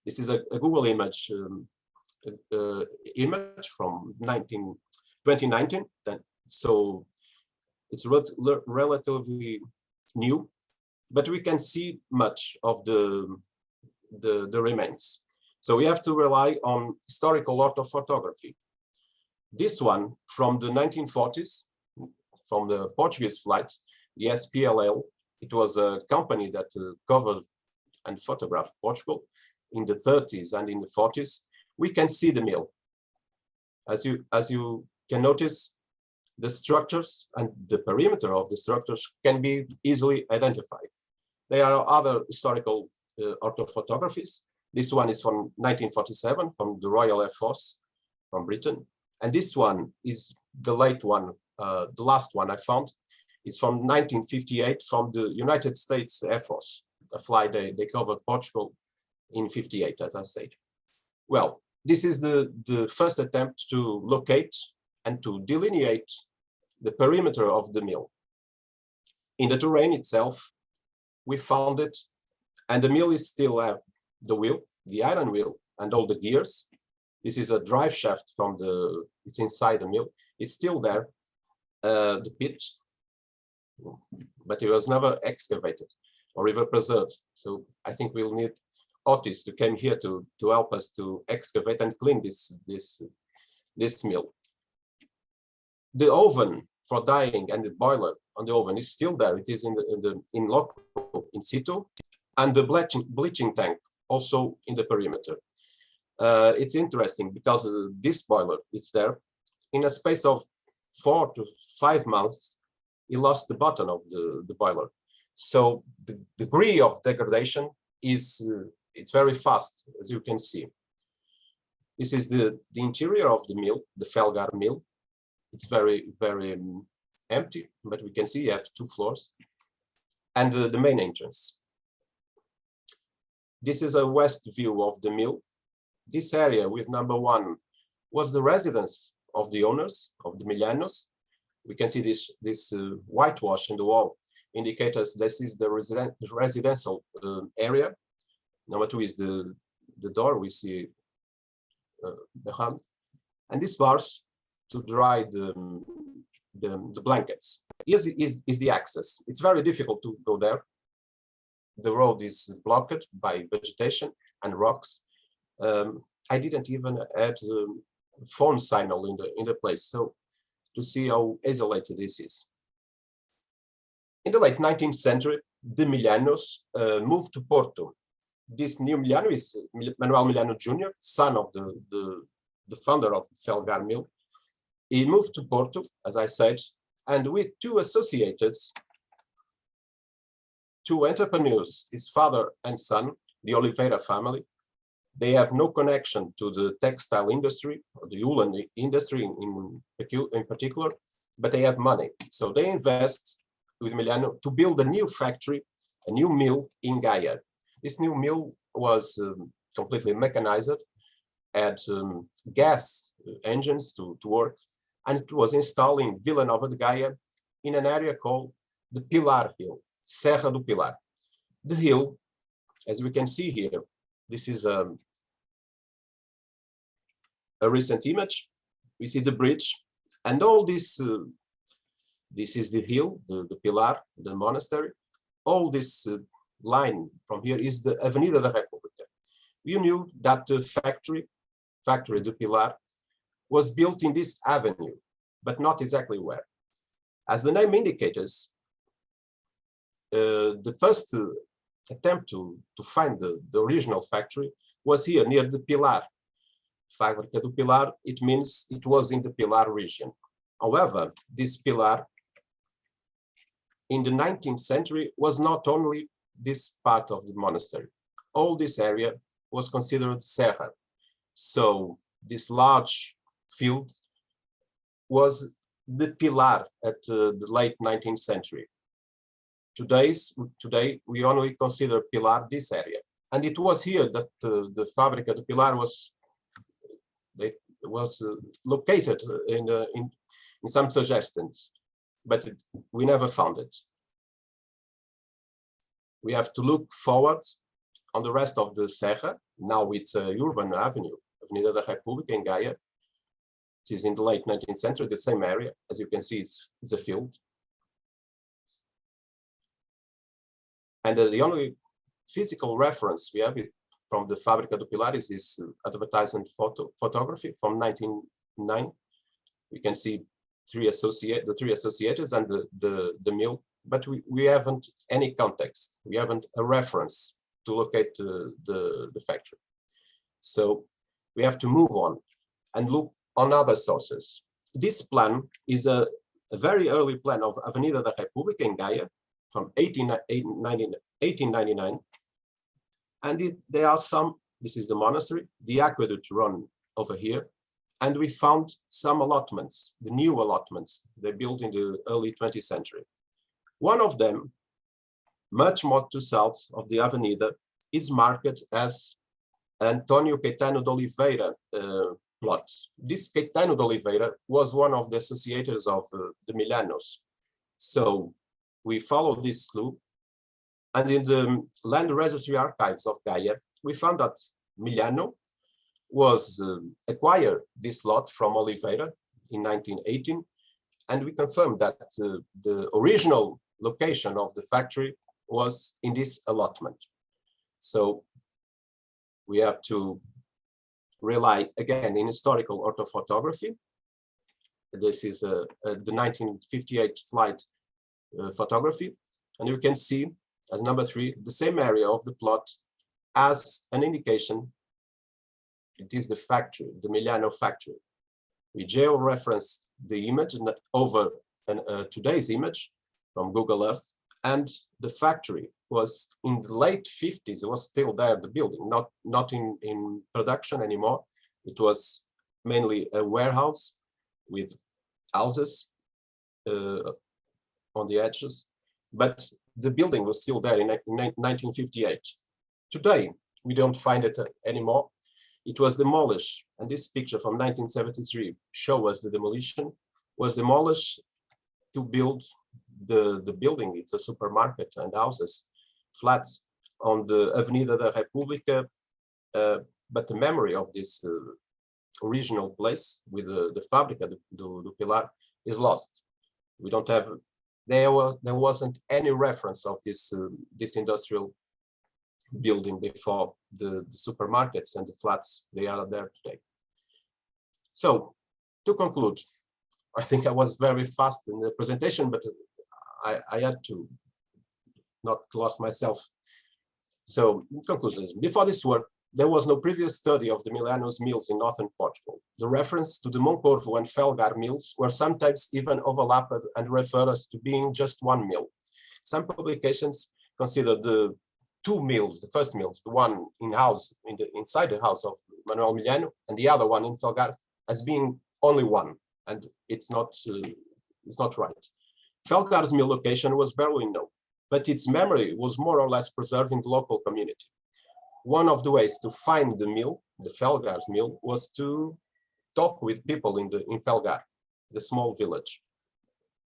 This is a Google image image from 2019. So it's relatively new, but we can see much of the remains. So we have to rely on historical orthophotography. This one from the 1940s, from the Portuguese flight, the SPLL. It was a company that covered and photographed Portugal in the 30s and in the 40s. We can see the mill. As you can notice, the structures and the perimeter of the structures can be easily identified. There are other historical orthophotographies. This one is from 1947 from the Royal Air Force from Britain. And this one is the late one, the last one I found. It's from 1958 from the United States Air Force, a flight they covered Portugal in 58, as I said. Well, this is the first attempt to locate and to delineate the perimeter of the mill. In the terrain itself, we found it, and the mill is still have the wheel, the iron wheel, and all the gears. This is a drive shaft from it's inside the mill. It's still there, the pit, but it was never excavated or even preserved. So I think we'll need Otis to come here to help us to excavate and clean this mill. The oven for dyeing and the boiler on the oven is still there. It is in loco, in situ, and the bleaching tank also in the perimeter. It's interesting because this boiler is there. In a space of 4 to 5 months, he lost the bottom of the boiler. So the degree of degradation is it's very fast, as you can see. This is the interior of the mill, the Felgar mill. It's very, very empty, but we can see you have 2 floors. And the main entrance. This is a west view of the mill. This area with number 1 was the residence of the owners, of the Millanos. We can see this whitewash in the wall indicate us this is the residential area. Number 2 is the door we see behind. And this bars to dry the blankets. Here is the access. It's very difficult to go there. The road is blocked by vegetation and rocks. I didn't even add phone signal in the place, so to see how isolated this is. In the late 19th century, the Millanos moved to Porto. This new Millano is Manuel Millano Jr., son of the founder of Felgar Mill. He moved to Porto, as I said, and with 2 associates, 2 entrepreneurs, his father and son, the Oliveira family. They have no connection to the textile industry or the woolen industry in particular, but they have money. So they invest with Millano to build a new factory, a new mill in Gaia. This new mill was completely mechanized, had gas engines to work, and it was installed in Vila Nova de Gaia in an area called the Pilar Hill, Serra do Pilar. The hill, as we can see here, this is a recent image. We see the bridge, and all this, this is the hill, the Pilar, the monastery. All this line from here is the Avenida da República. You knew that the factory do Pilar, was built in this avenue, but not exactly where. As the name indicates, the first attempt to find the original factory was here near the Pilar. Fábrica do Pilar, it means it was in the Pilar region. However, this Pilar in the 19th century was not only this part of the monastery. All this area was considered serra. So this large field was the pilar at the late 19th century. Today, we only consider pilar this area. And it was here that the Fábrica do Pilar was located in some suggestions, but we never found it. We have to look forward on the rest of the Serra. Now it's a urban avenue, Avenida da República in Gaia. It is in the late 19th century, the same area. As you can see, it's a field. And the only physical reference we have from the Fábrica do Pilar is this advertisement photography from 1909. We can see the three associates and the mill, but we haven't any context. We haven't a reference to locate the factory. So we have to move on and look on other sources. This plan is a very early plan of Avenida da República in Gaia from 1899. And there are some, this is the monastery, the aqueduct run over here. And we found some allotments, the new allotments they built in the early 20th century. One of them, much more to south of the Avenida, is marked as Antonio Caetano de Oliveira plot. This Caetano de Oliveira was one of the associators of the Milanos. So we followed this clue, and in the land registry archives of Gaia, we found that Milano was acquired this lot from Oliveira in 1918, and we confirmed that the original location of the factory was in this allotment. So we have to rely again in historical orthophotography. This is the 1958 flight photography, and you can see as number 3 the same area of the plot as an indication it is the factory, the Milano factory. We geo-reference the image over today's image from Google Earth, and the factory was in the late 50s. It was still there, the building, not in production anymore. It was mainly a warehouse with houses on the edges, but the building was still there in 1958. Today, we don't find it anymore. It was demolished, and this picture from 1973 shows us the demolition was demolished to build the building. It's a supermarket and houses, flats on the Avenida da República, but the memory of this original place with the Fábrica do Pilar is lost. We don't have, there wasn't any reference of this industrial building before the supermarkets and the flats they are there today. So to conclude, I think I was very fast in the presentation, but I had to not lose myself. So in conclusion, before this work, there was no previous study of the Milanos mills in northern Portugal. The reference to the Moncorvo and Felgar mills were sometimes even overlapped and referred us to being just one mill. Some publications consider the two mills, the first mills, the one inside the house of Manuel Milano, and the other one in Felgar, as being only one, and it's not right. Felgar's mill location was barely known, but its memory was more or less preserved in the local community. One of the ways to find the mill, the Felgar's mill, was to talk with people in Felgar, the small village.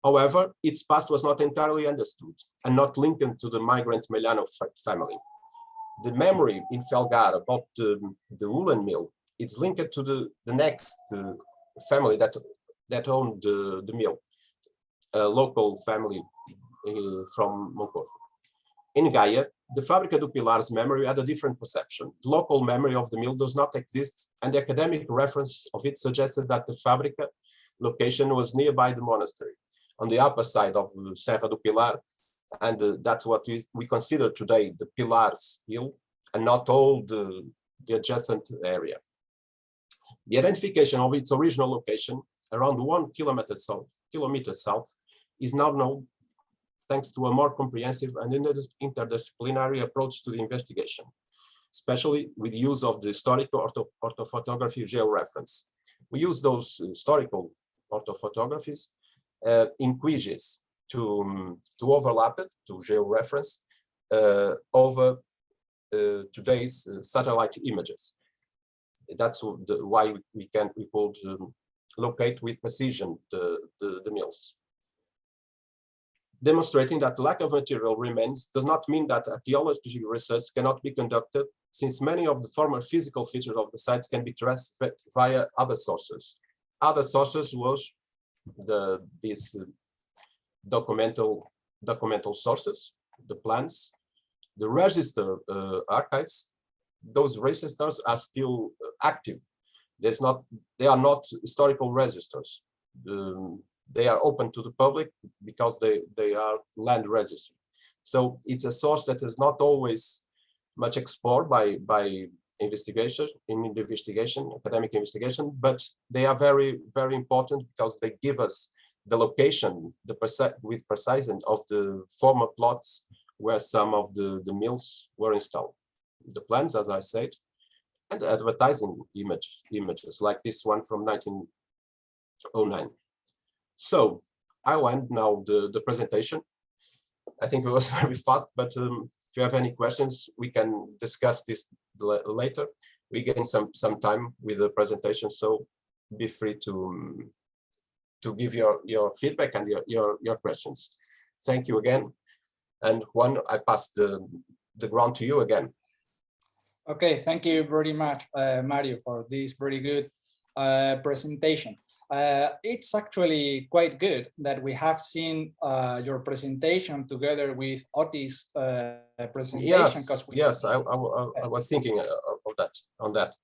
However, its past was not entirely understood and not linked to the migrant Milano family. The memory in Felgar about the woolen mill is linked to the next family that owned the mill, a local family from Moncorvo. In Gaia, the Fábrica do Pilar's memory had a different perception. The local memory of the mill does not exist, and the academic reference of it suggests that the Fábrica location was nearby the monastery, on the upper side of Serra do Pilar, and that's what we consider today the Pilar's Hill, and not all the adjacent area. The identification of its original location, around 1 kilometer south, is now known thanks to a more comprehensive and interdisciplinary approach to the investigation, especially with the use of the historical orthophotography georeference. We use those historical orthophotographies in quizzes to overlap it, to georeference over today's satellite images. That's why we could locate with precision the mills. Demonstrating that lack of material remains does not mean that archaeology research cannot be conducted, since many of the former physical features of the sites can be traced via other sources. Other sources was these documental sources, the plans, the register archives. Those registers are still active. They are not historical registers. They are open to the public because they are land registry. So it's a source that is not always much explored by investigation, academic investigation, but they are very, very important because they give us the location, with precision of the former plots where some of the mills were installed. The plans, as I said, and advertising images like this one from 1909. So I'll end now the presentation. I think it was very fast, but if you have any questions, we can discuss this later. We gain some time with the presentation, so be free to give your feedback and your questions. Thank you again. And Juan, I pass the ground to you again. Okay, thank you very much, Mario, for this very good presentation. It's actually quite good that we have seen your presentation together with Otis' presentation. Yes, I was thinking on that.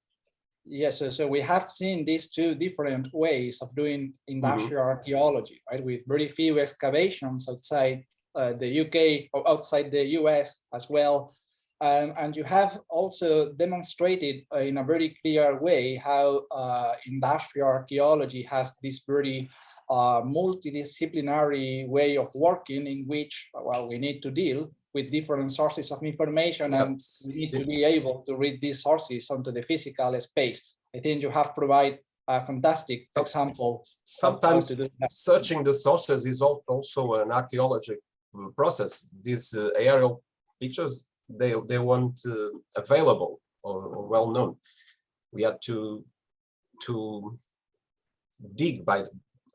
Yes, so we have seen these two different ways of doing industrial archaeology, right? With very few excavations outside the UK or outside the US as well. And you have also demonstrated in a very clear way how industrial archaeology has this very multidisciplinary way of working, in which, well, we need to deal with different sources of information, and we need to be able to read these sources onto the physical space. I think you have provided a fantastic example. Sometimes searching the sources is also an archaeological process. These aerial pictures, they weren't available or well known. We had to dig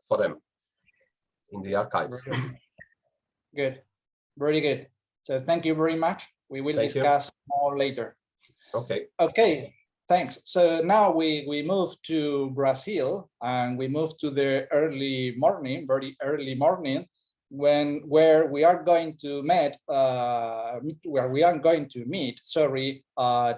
for them in the archives. Good, very good. So thank you very much. We will discuss more later. Okay. Okay, thanks. So now we move to Brazil, and we move to the early morning, very early morning, where we are going to meet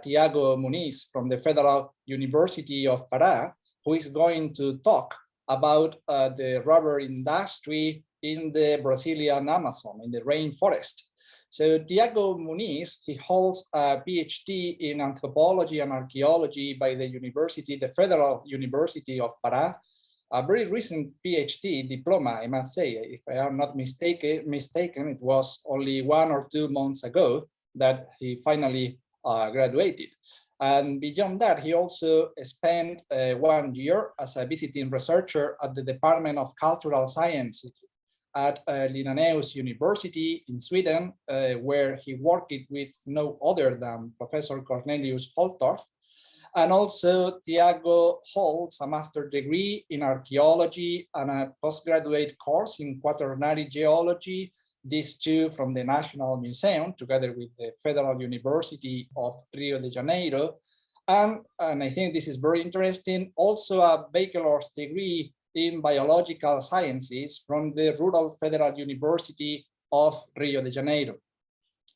Tiago Muniz from the Federal University of Pará, who is going to talk about the rubber industry in the Brazilian Amazon, in the rainforest. So Tiago Muniz, he holds a PhD in anthropology and archaeology by the Federal University of Pará, a very recent PhD diploma, I must say. If I am not mistaken, it was only 1 or 2 months ago that he finally graduated. And beyond that, he also spent 1 year as a visiting researcher at the Department of Cultural Sciences at Linnaeus University in Sweden, where he worked with no other than Professor Cornelius Holtorf. And also, Tiago holds a master's degree in archaeology and a postgraduate course in quaternary geology, these two from the National Museum, together with the Federal University of Rio de Janeiro. And I think this is very interesting, also a bachelor's degree in biological sciences from the Rural Federal University of Rio de Janeiro.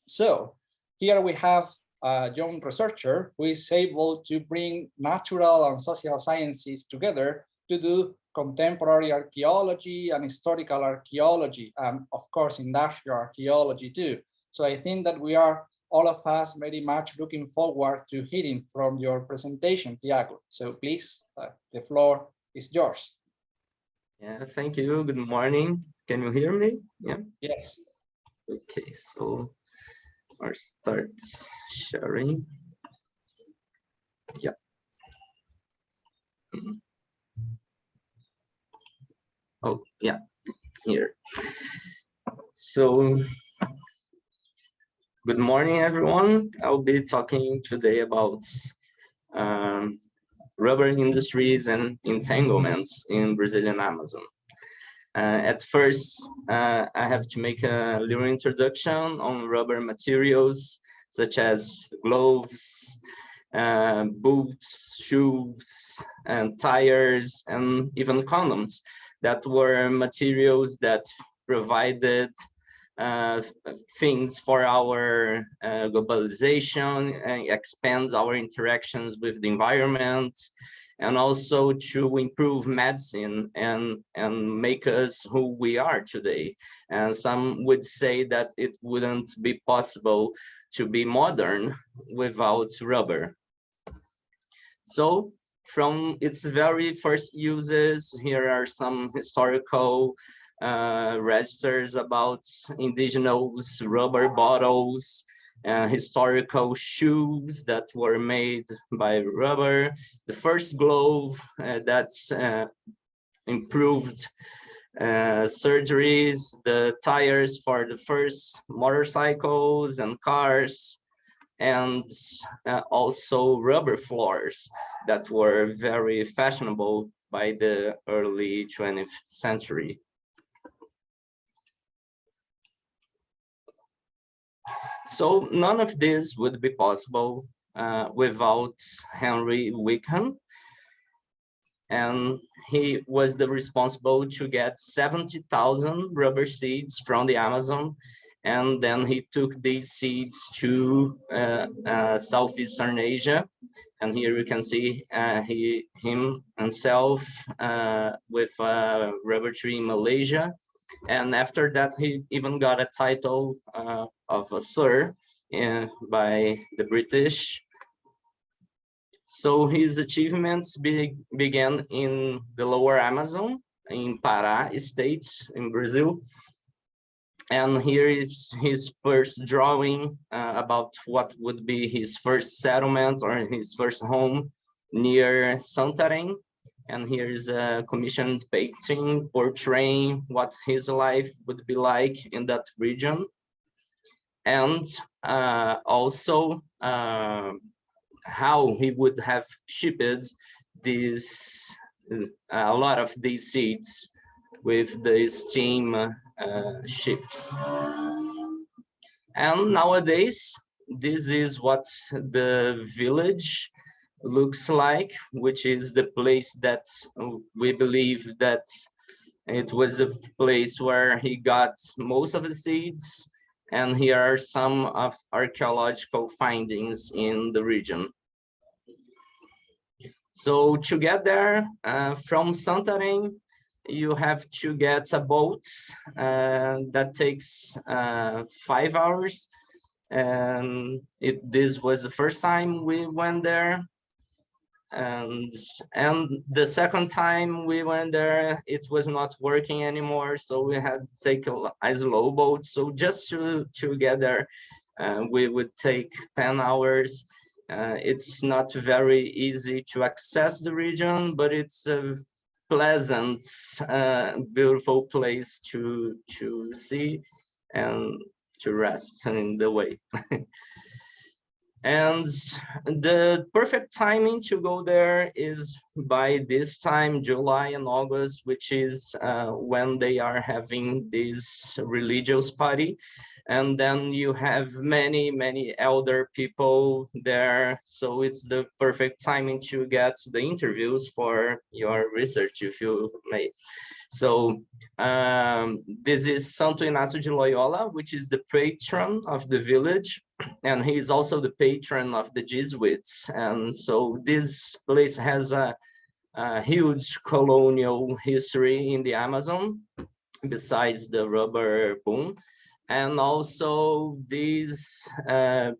So here we have a young researcher who is able to bring natural and social sciences together to do contemporary archaeology and historical archaeology, and of course industrial archaeology too. So I think that we are, all of us, very much looking forward to hearing from your presentation, Tiago. So please, the floor is yours. Yeah, thank you. Good morning. Can you hear me? Yeah. Yes. Okay, so I'll start sharing. Yeah. Oh, yeah, here. So, good morning, everyone. I'll be talking today about rubber industries and entanglements in Brazilian Amazon. At first, I have to make a little introduction on rubber materials, such as gloves, boots, shoes, and tires, and even condoms, that were materials that provided things for our globalization and expands our interactions with the environment, and also to improve medicine and make us who we are today. And some would say that it wouldn't be possible to be modern without rubber. So from its very first uses, here are some historical registers about indigenous rubber bottles, historical shoes that were made by rubber, the first glove that's improved surgeries, the tires for the first motorcycles and cars, and also rubber floors that were very fashionable by the early 20th century. So none of this would be possible without Henry Wickham, and he was the responsible to get 70,000 rubber seeds from the Amazon, and then he took these seeds to Southeastern Asia, and here you can see him himself with a rubber tree in Malaysia. And after that, he even got a title of a Sir by the British. So his achievements began in the lower Amazon, in Pará state, in Brazil. And here is his first drawing about what would be his first settlement or his first home near Santarém. And here's a commissioned painting portraying what his life would be like in that region. And also how he would have shipped these, a lot of these seeds with the steam ships. And nowadays, this is what the village looks like, which is the place that we believe that it was a place where he got most of the seeds. And here are some of archaeological findings in the region. So to get there from Santarém, you have to get a boat that takes 5 hours. And this was the first time we went there. And the second time we went there, it was not working anymore. So we had to take a slow boat. So just to get there, we would take 10 hours. It's not very easy to access the region, but it's a pleasant, beautiful place to see and to rest in the way. And the perfect timing to go there is by this time, July and August, which is when they are having this religious party. And then you have many, many elder people there. So it's the perfect timing to get the interviews for your research, if you may. So this is Santo Inácio de Loyola, which is the patron of the village. And he is also the patron of the Jesuits. And so this place has a huge colonial history in the Amazon, besides the rubber boom. And also these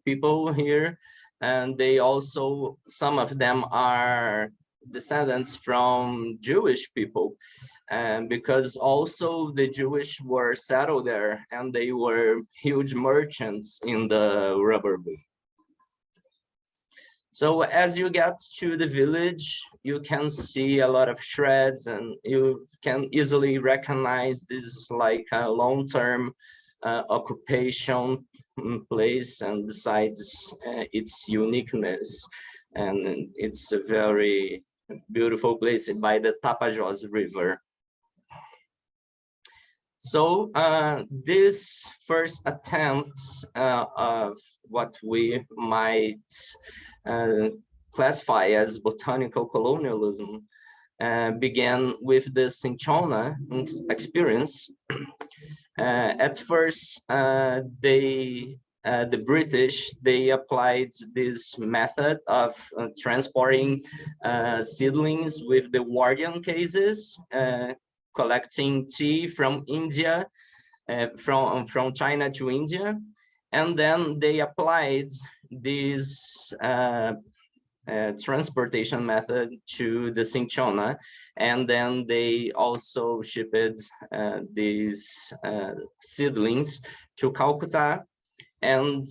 people here, and they also, some of them are descendants from Jewish people. because also the Jewish were settled there and they were huge merchants in the rubber boom. So as you get to the village, you can see a lot of shreds and you can easily recognize this is like a long-term occupation place, and besides its uniqueness, and it's a very beautiful place by the Tapajós River. So this first attempts of what we might classify as botanical colonialism began with the Cinchona experience. At first, the British, they applied this method of transporting seedlings with the Wardian cases, collecting tea from India, from China to India, and then they applied this transportation method to the Cinchona, and then they also shipped these seedlings to Calcutta, and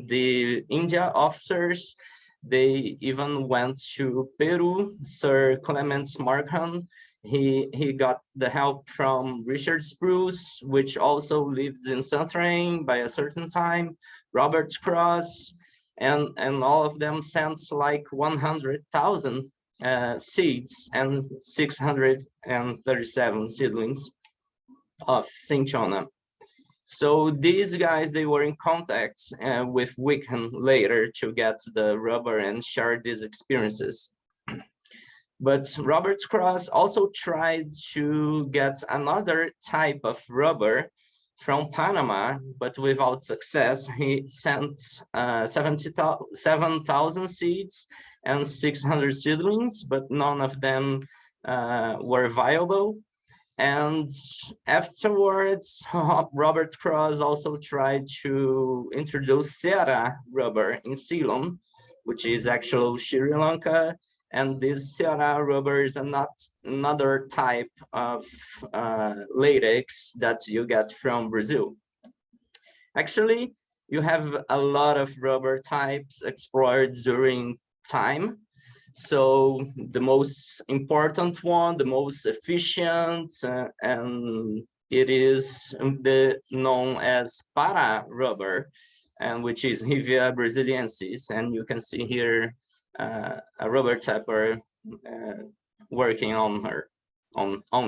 the India officers, they even went to Peru. Sir Clement Markham, he got the help from Richard Spruce, which also lived in Southern by a certain time, Robert Cross, and all of them sent like 100,000 seeds and 637 seedlings of Cinchona. So these guys, they were in contact with Wickham later to get the rubber and share these experiences. But Robert Cross also tried to get another type of rubber from Panama, but without success. He sent 7,000 seeds and 600 seedlings, but none of them were viable. And afterwards, Robert Cross also tried to introduce Ceara rubber in Ceylon, which is actually Sri Lanka. And this Ceara rubber is another type of latex that you get from Brazil. Actually, you have a lot of rubber types explored during time. So the most important one, the most efficient, and it is known as para rubber, and which is Hevea brasiliensis. And you can see here a rubber tapper working on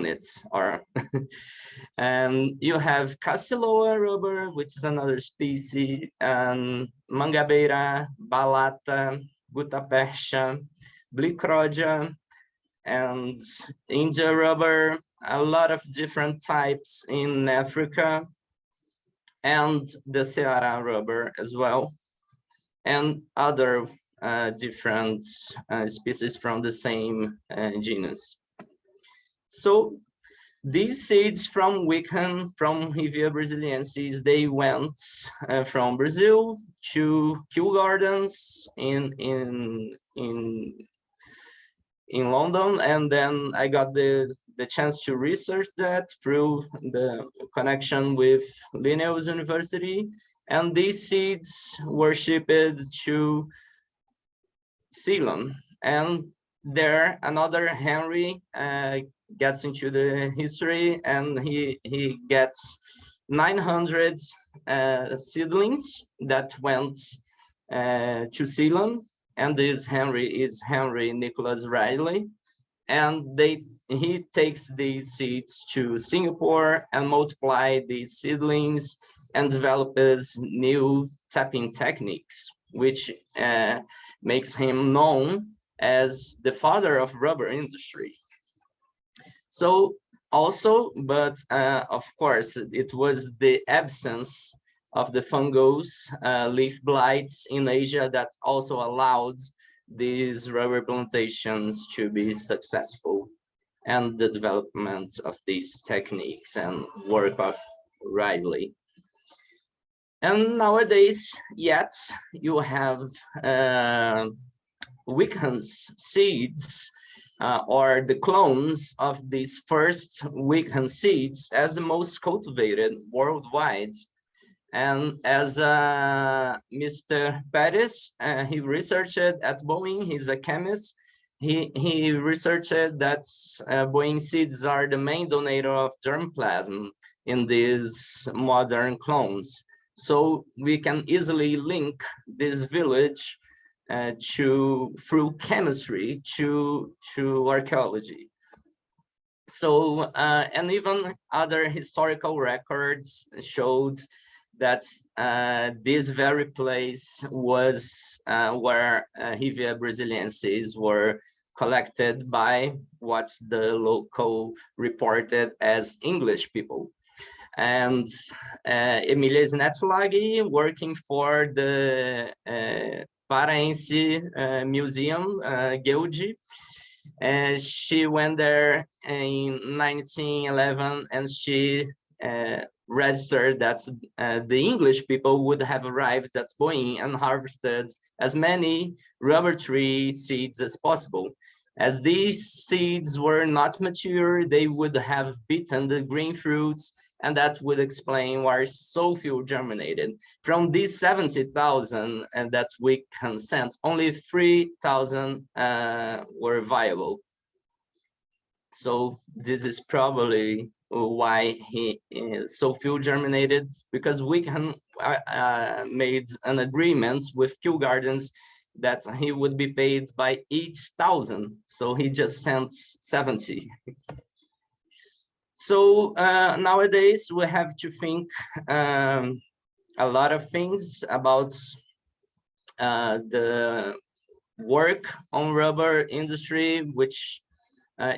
it, or and you have Cassiloa rubber, which is another species, and Mangabeira, Balata, Gutapercha, Blicrodia, and India rubber, a lot of different types in Africa, and the Ceara rubber as well, and other different species from the same genus. So these seeds from Wickham, from Hevea brasiliensis, they went from Brazil to Kew Gardens in London, and then I got the chance to research that through the connection with Linnaeus University, and these seeds were shipped to Ceylon, and there another Henry gets into the history, and he gets 900 seedlings that went to Ceylon, and this Henry is Henry Nicholas Riley, and he takes these seeds to Singapore and multiply these seedlings and develops new tapping techniques, which makes him known as the father of rubber industry. So also, but of course, it was the absence of the fungus leaf blights in Asia that also allowed these rubber plantations to be successful, and the development of these techniques and work of Riley. And nowadays, yet you have Wickham's seeds or the clones of these first Wickham seeds as the most cultivated worldwide. And as Mr. Pettis, he researched at Boeing, he's a chemist. He researched that Boeing seeds are the main donor of germplasm in these modern clones. So we can easily link this village through chemistry to archaeology. So and even other historical records showed that this very place was where Hevia brasiliensis were collected by what the local reported as English people. And Emilia Snetzlagi, working for the Paraense Museum, Guild, and she went there in 1911, and she registered that the English people would have arrived at Boeing and harvested as many rubber tree seeds as possible. As these seeds were not mature, they would have beaten the green fruits, and that would explain why so few germinated. From these 70,000 and that we can sense, only 3,000 were viable. So this is probably why so few germinated, because we can made an agreement with Kew Gardens that he would be paid by each 1,000. So he just sent 70. So nowadays we have to think a lot of things about the work on rubber industry, which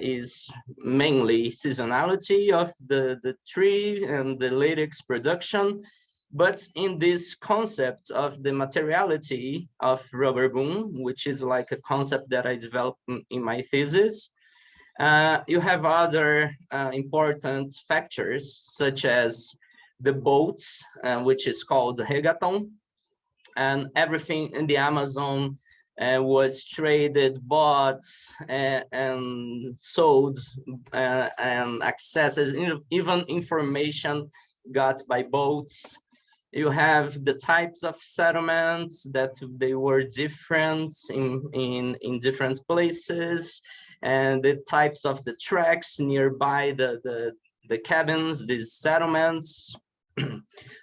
is mainly seasonality of the tree and the latex production. But in this concept of the materiality of rubber boom, which is like a concept that I developed in my thesis, you have other important factors, such as the boats, which is called the reggaeton, and everything in the Amazon was traded, bought, and sold, and accesses, even information got by boats. You have the types of settlements that they were different in different places, and the types of the tracks nearby the cabins, these settlements,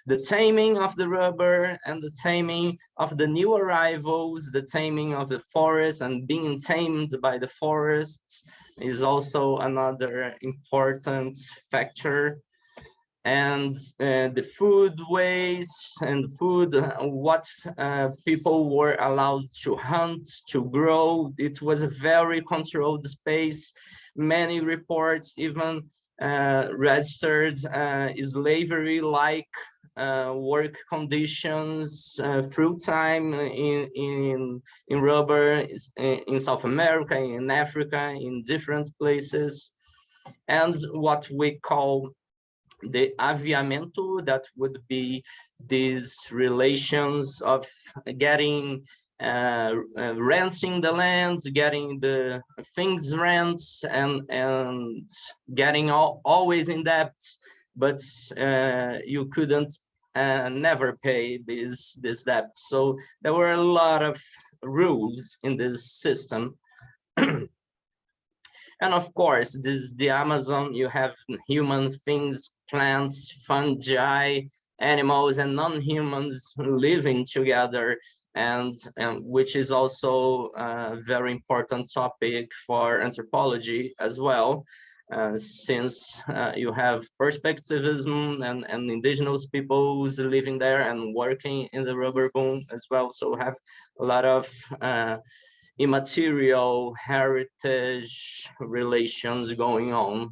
the taming of the rubber and the taming of the new arrivals, the taming of the forest and being tamed by the forests is also another important factor. And the food waste and food, what people were allowed to hunt, to grow. It was a very controlled space. Many reports even registered slavery-like work conditions through time in rubber, in South America, in Africa, in different places. And what we call the aviamento, that would be these relations of getting renting the lands, getting the things rents, and getting always in debt, but you couldn't never pay this debt. So there were a lot of rules in this system. And of course, this is the Amazon. You have human things, plants, fungi, animals, and non-humans living together, and which is also a very important topic for anthropology as well, since you have perspectivism and indigenous peoples living there and working in the rubber boom as well. So have a lot of immaterial heritage relations going on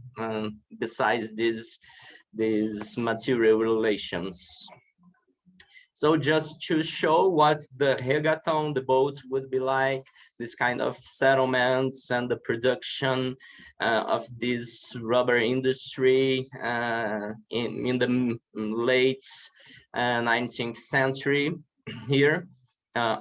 besides these material relations. So just to show what the reggaeton, the boat, would be like, this kind of settlements and the production of this rubber industry in the late 19th century here.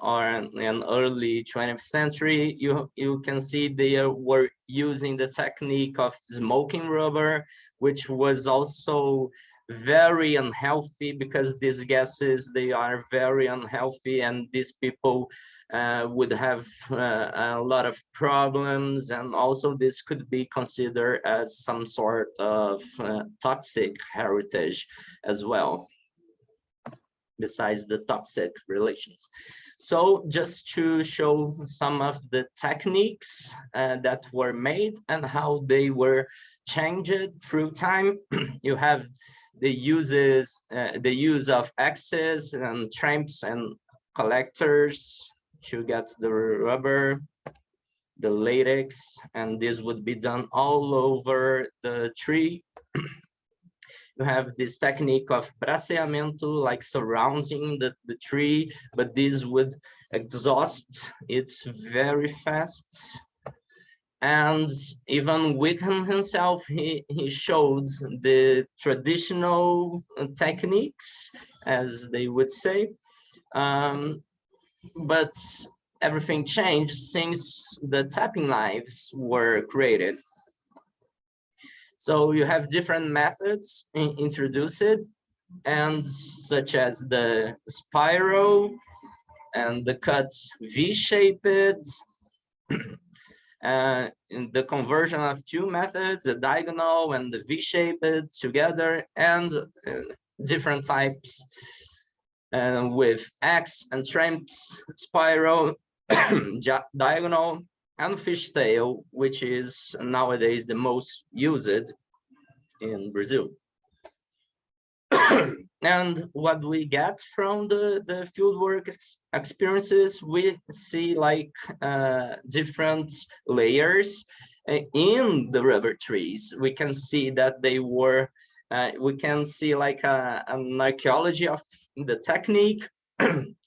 or in early 20th century, you can see they were using the technique of smoking rubber, which was also very unhealthy, because these gases, they are very unhealthy, and these people would have a lot of problems, and also this could be considered as some sort of toxic heritage as well, besides the toxic relations. So just to show some of the techniques that were made and how they were changed through time, you have the use of axes and tramps and collectors to get the rubber, the latex, and this would be done all over the tree. You have this technique of braceamento, like surrounding the tree, but this would exhaust it very fast. And even Wickham himself, he showed the traditional techniques, as they would say. But everything changed since the tapping knives were created. So you have different methods introduced, and such as the spiral and the cut V-shaped, the conversion of two methods, the diagonal and the V-shaped together, and different types with X and tramps, spiral, diagonal, and fishtail, which is nowadays the most used in Brazil. And what we get from the fieldwork experiences, we see like different layers in the rubber trees. We can see that they were, we can see like an archaeology of the technique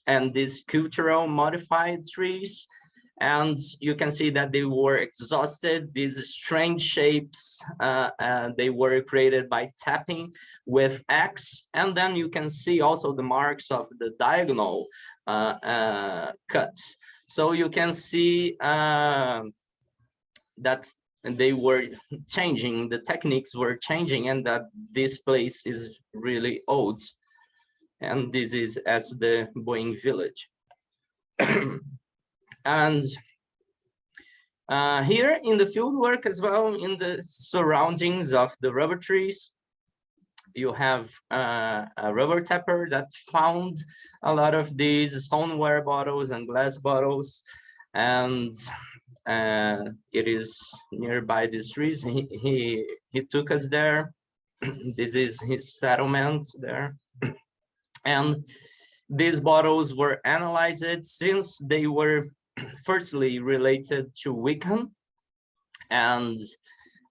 and these cultural modified trees. And you can see that they were exhausted. These strange shapes, they were created by tapping with X. And then you can see also the marks of the diagonal cuts. So you can see that they were changing, the techniques were changing, and that this place is really old. And this is at the Boeing village. And here in the field work as well, in the surroundings of the rubber trees, you have a rubber tapper that found a lot of these stoneware bottles and glass bottles, and it is nearby these trees. He took us there. This is his settlement there. And these bottles were analyzed since they were firstly related to Wickham, and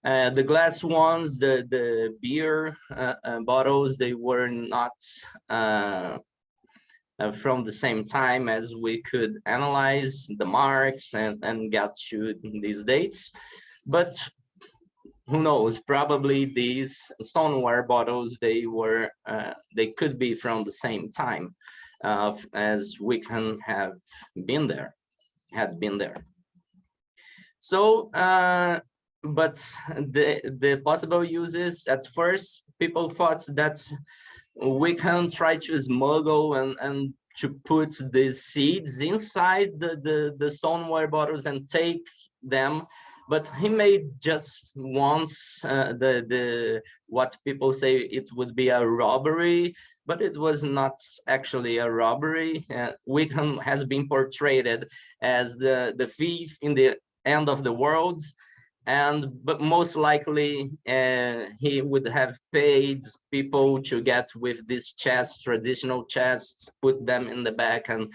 the glass ones, the beer bottles, they were not from the same time, as we could analyze the marks and get to these dates. But who knows, probably these stoneware bottles, they were they could be from the same time as Wickham had been there. So but the possible uses, at first people thought that Wickham tried to smuggle and to put the seeds inside the stoneware bottles and take them, but he made just once what people say it would be a robbery, but it was not actually a robbery. Wickham has been portrayed as the thief in the end of the world, but most likely he would have paid people to get with these chests, traditional chests, put them in the back and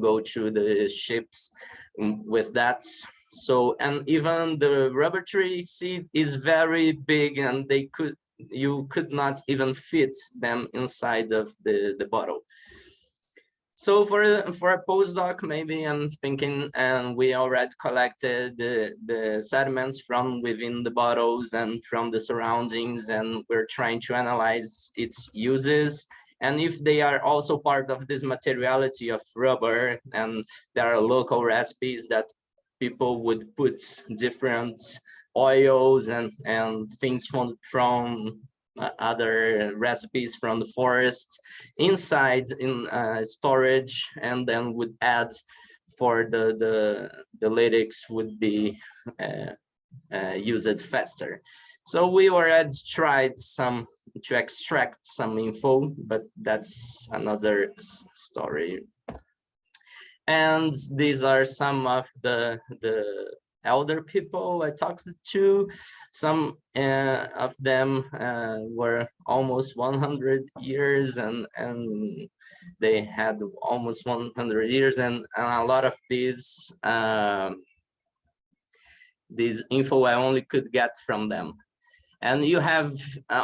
go to the ships with that. So, and even the rubber tree seed is very big, and you could not even fit them inside of the bottle. So for a postdoc, maybe I'm thinking, and we already collected the sediments from within the bottles and from the surroundings, and we're trying to analyze its uses. And if they are also part of this materiality of rubber, and there are local recipes that people would put different oils and things from other recipes from the forest inside in storage, and then would add for the lytics would be used faster. So we already tried some to extract some info, but that's another story. And these are some of the elder people I talked to. Some of them were almost 100 years, and they had almost 100 years, and a lot of these info I only could get from them. And you have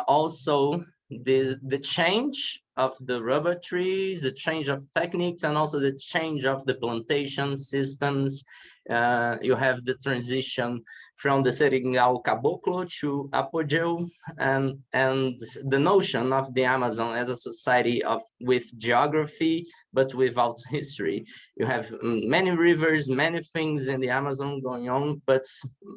also the change of the rubber trees, the change of techniques, and also the change of the plantation systems. You have the transition from the Seringal Caboclo to Apogeu, and the notion of the Amazon as a society with geography, but without history. You have many rivers, many things in the Amazon going on, but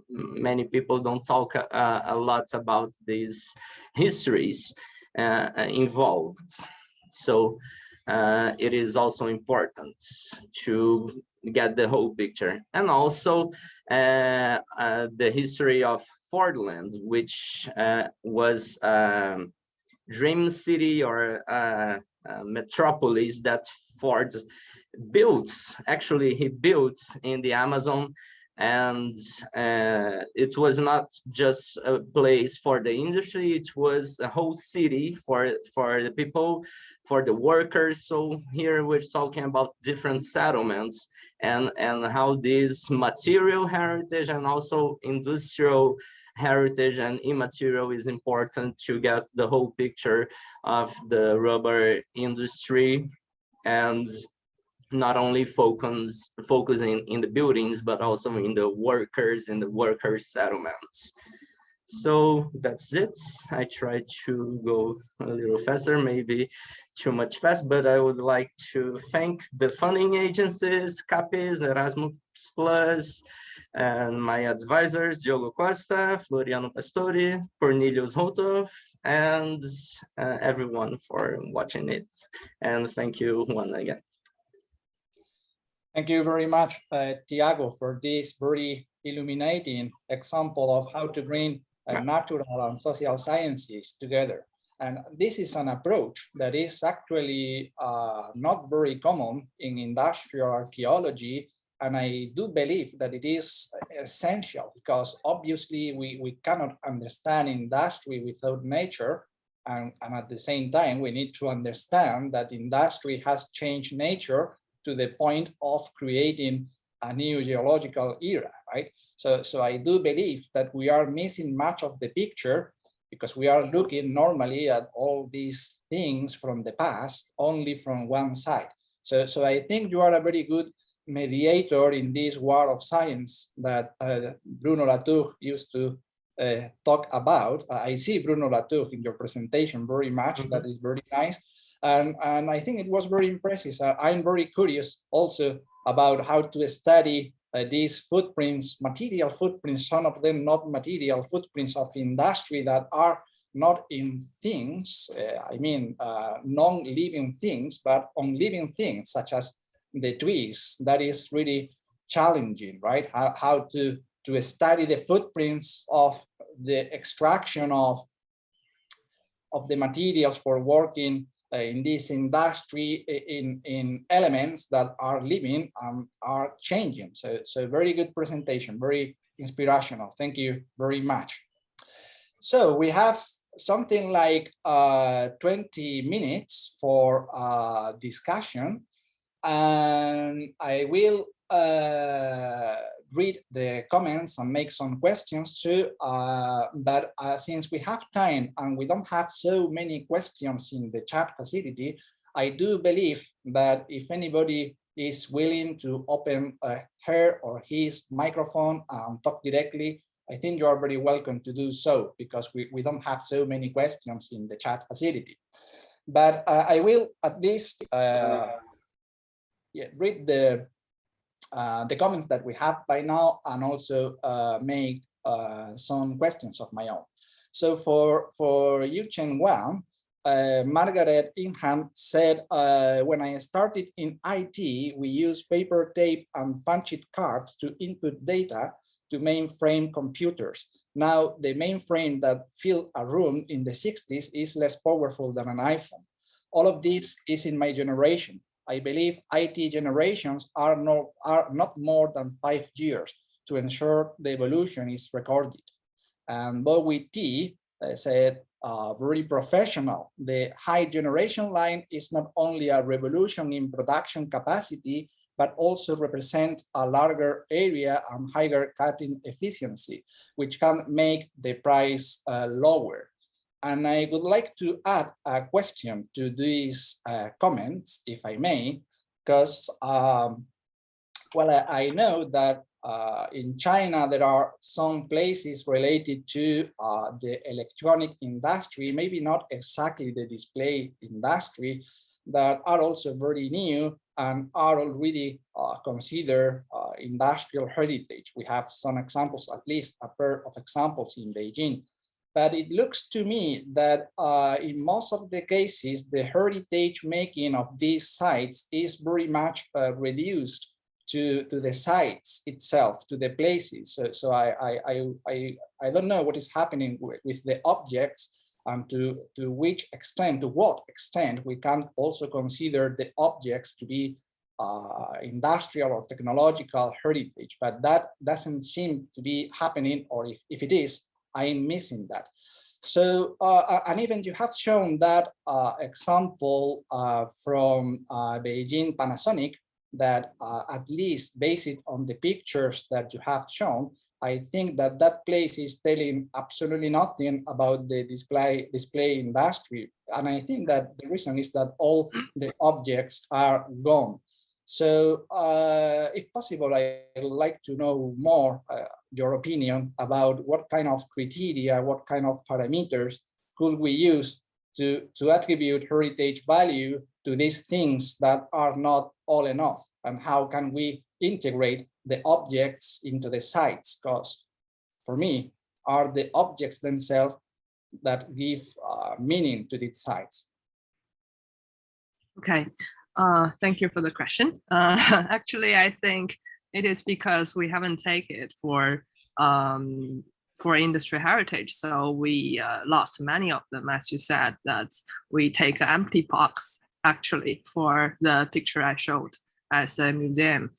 many people don't talk a lot about these histories involved. So it is also important to get the whole picture. And also the history of Fordland, which was dream city or metropolis that Ford built. Actually, he built in the Amazon, and it was not just a place for the industry, it was a whole city for the people, for the workers. So here we're talking about different settlements and how this material heritage and also industrial heritage and immaterial is important to get the whole picture of the rubber industry, and not only focusing in the buildings, but also in the workers settlements. So that's it. I tried to go a little faster, maybe too much fast, but I would like to thank the funding agencies, CAPES, Erasmus Plus, and my advisors, Diogo Costa, Floriano Pastori, Cornelius Hotov, and everyone for watching it. And thank you once again. Thank you very much, Tiago, for this very illuminating example of how to bring natural and social sciences together. And this is an approach that is actually not very common in industrial archaeology. And I do believe that it is essential, because obviously we cannot understand industry without nature. And at the same time, we need to understand that industry has changed nature to the point of creating a new geological era, right? So I do believe that we are missing much of the picture, because we are looking normally at all these things from the past only from one side. So I think you are a very good mediator in this war of science that Bruno Latour used to talk about. I see Bruno Latour in your presentation very much. Mm-hmm. That is very nice. And I think it was very impressive. I'm very curious also about how to study these footprints, material footprints, some of them not material footprints of industry that are not in things, non-living things, but on living things, such as the trees. That is really challenging, right? How to study the footprints of the extraction of the materials for working in this industry in elements that are living and are changing. So very good presentation, very inspirational. Thank you very much. So we have something like 20 minutes for discussion, and I will read the comments and make some questions too, but since we have time and we don't have so many questions in the chat facility, I do believe that if anybody is willing to open her or his microphone and talk directly, I think you are very welcome to do so, because we don't have so many questions in the chat facility. But I will at least read the comments that we have by now, and also make some questions of my own. So for Yuchen Wang, Margaret Ingham said, when I started in IT, we used paper tape and punched cards to input data to mainframe computers. Now, the mainframe that filled a room in the 60s is less powerful than an iPhone. All of this is in my generation. I believe IT generations are not more than 5 years to ensure the evolution is recorded. And Bowie T said, very professional. The high generation line is not only a revolution in production capacity, but also represents a larger area and higher cutting efficiency, which can make the price lower. And I would like to add a question to these comments, if I may, because, well, I know that in China, there are some places related to the electronic industry, maybe not exactly the display industry, that are also very new and are already considered industrial heritage. We have some examples, at least a pair of examples in Beijing. But it looks to me that in most of the cases, the heritage making of these sites is very much reduced to the sites itself, to the places. So I don't know what is happening with the objects, and to which extent, to what extent we can also consider the objects to be industrial or technological heritage, but that doesn't seem to be happening, or if it is, I'm missing that. So, and even you have shown that example from Beijing Panasonic, that at least based on the pictures that you have shown, I think that that place is telling absolutely nothing about the display industry. And I think that the reason is that all the objects are gone. So if possible, I would like to know more your opinion about what kind of criteria, what kind of parameters could we use to attribute heritage value to these things that are not all enough, and how can we integrate the objects into the sites? Because for me, are the objects themselves that give meaning to these sites. Okay, thank you for the question. Actually, I think it is because we haven't taken it for industry heritage. So we lost many of them, as you said, that we take an empty box actually for the picture I showed as a museum.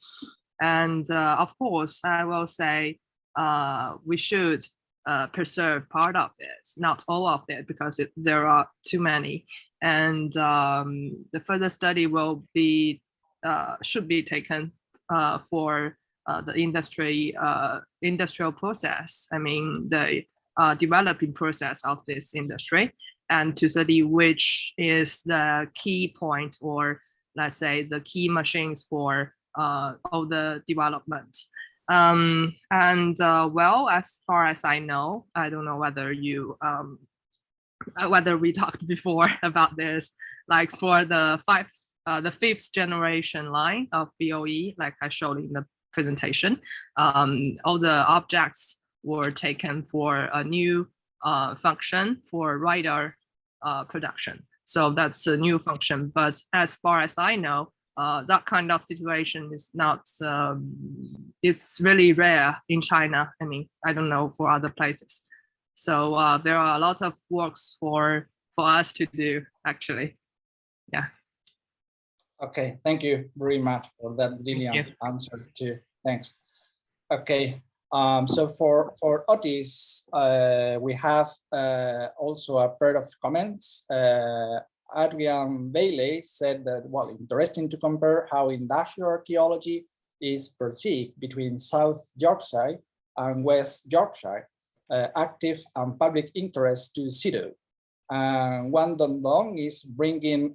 And of course, I will say we should preserve part of it, not all of it, because there are too many. And the further study will be should be taken for the industrial process. I mean, the developing process of this industry, and to study which is the key point, or let's say the key machines for all the development. Well, as far as I know, I don't know whether you whether we talked before about this, like for the fifth generation line of BOE, like I showed in the presentation, all the objects were taken for a new function for radar production. So that's a new function. But as far as I know, that kind of situation is not, it's really rare in China. I mean, I don't know for other places. So there are a lot of works for us to do, actually. Yeah. Okay, thank you very much for that brilliant answer too. Thanks. Okay, so for Otis, we have also a pair of comments. Adrian Bailey said that, well, interesting to compare how industrial archaeology is perceived between South Yorkshire and West Yorkshire, active and public interest to zero. Wan Dongdong is bringing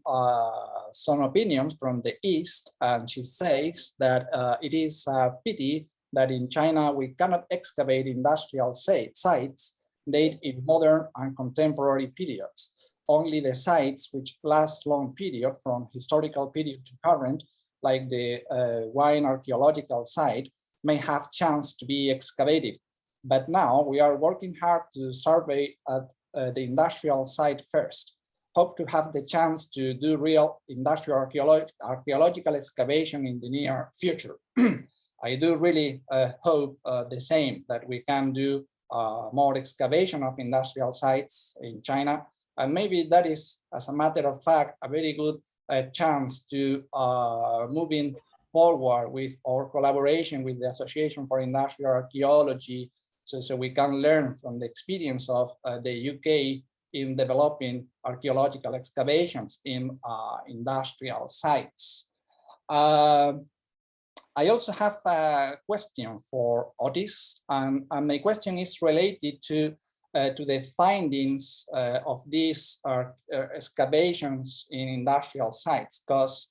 some opinions from the East, and she says that it is a pity that in China we cannot excavate industrial sites dated in modern and contemporary periods. only the sites which last long period from historical period to current, like the wine archaeological site, may have chance to be excavated. But now we are working hard to survey at the industrial site first. Hope to have the chance to do real industrial archaeological excavation in the near future. I do really hope the same, that we can do more excavation of industrial sites in China. And maybe that is, as a matter of fact, a very good chance to moving forward with our collaboration with the Association for Industrial Archaeology, so we can learn from the experience of the UK in developing archaeological excavations in industrial sites. I also have a question for Otis, and my question is related to the findings of these excavations in industrial sites, because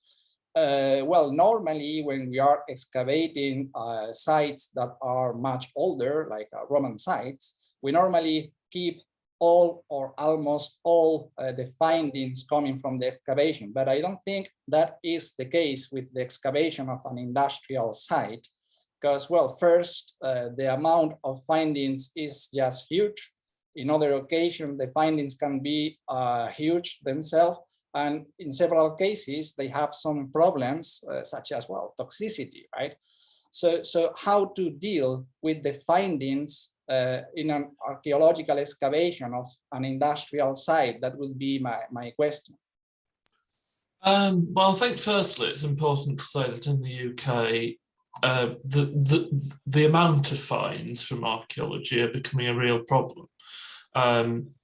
well, normally when we are excavating sites that are much older, like Roman sites, we normally keep all or almost all the findings coming from the excavation. But I don't think that is the case with the excavation of an industrial site, because, well, first, the amount of findings is just huge. In other occasions, the findings can be huge themselves. And in several cases, they have some problems, such as, well, toxicity, right? So how to deal with the findings in an archaeological excavation of an industrial site? That would be my question. Well, I think firstly, it's important to say that in the UK, the amount of finds from archaeology are becoming a real problem.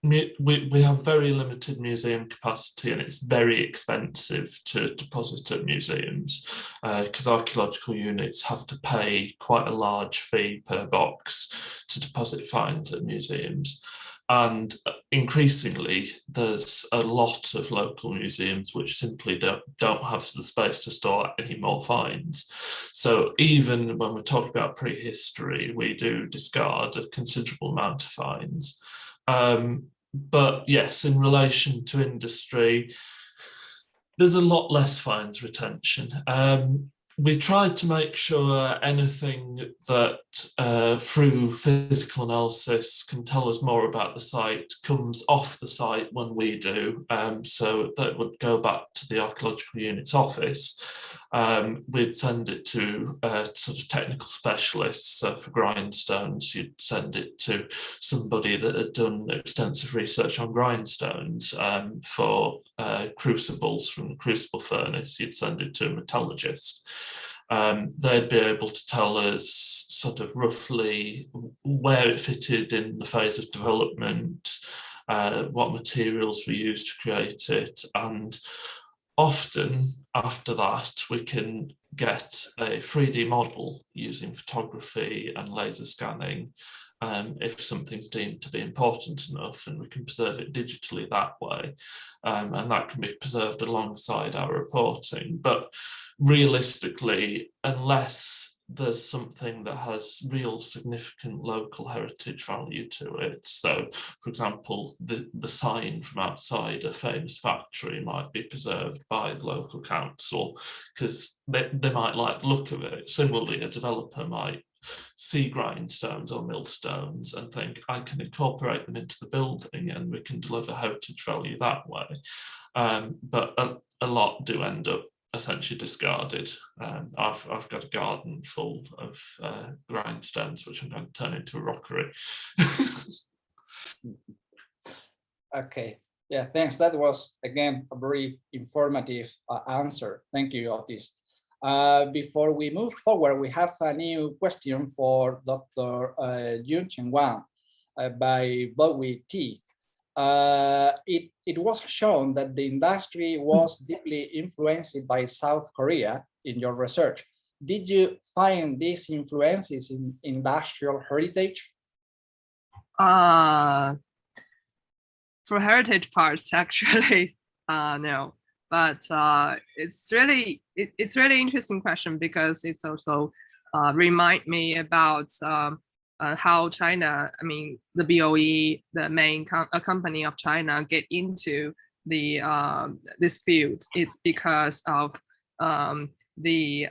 We have very limited museum capacity, and it's very expensive to deposit at museums because archaeological units have to pay quite a large fee per box to deposit finds at museums. And increasingly, there's a lot of local museums which simply don't have the space to store any more finds. So even when we're talking about prehistory, we do discard a considerable amount of finds. But yes, in relation to industry, there's a lot less finds retention. We tried to make sure anything that through physical analysis can tell us more about the site comes off the site when we do. So that would go back to the archaeological unit's office. We'd send it to sort of technical specialists. So for grindstones, you'd send it to somebody that had done extensive research on grindstones. For crucibles from the crucible furnace, you'd send it to a metallurgist. They'd be able to tell us sort of roughly where it fitted in the phase of development, what materials we used to create it, and often after that we can get a 3D model using photography and laser scanning if something's deemed to be important enough, and we can preserve it digitally that way, and that can be preserved alongside our reporting. But realistically, unless there's something that has real significant local heritage value to it, so for example the sign from outside a famous factory might be preserved by the local council because they might like the look of it. Similarly, a developer might see grindstones or millstones and think, I can incorporate them into the building and we can deliver heritage value that way. But a lot do end up essentially discarded. I've got a garden full of grindstones which I'm going to turn into a rockery. Okay, yeah, thanks. That was again a very informative answer. Thank you, Otis. Before we move forward, we have a new question for Dr. Yunchen Wang by Bowie T. It was shown that the industry was deeply influenced by South Korea in your research. Did you find these influences in industrial heritage? For heritage parts, actually, no. But it's really interesting question because it's also remind me about how China, I mean, the BOE, the main company of China, get into the this field, it's because of the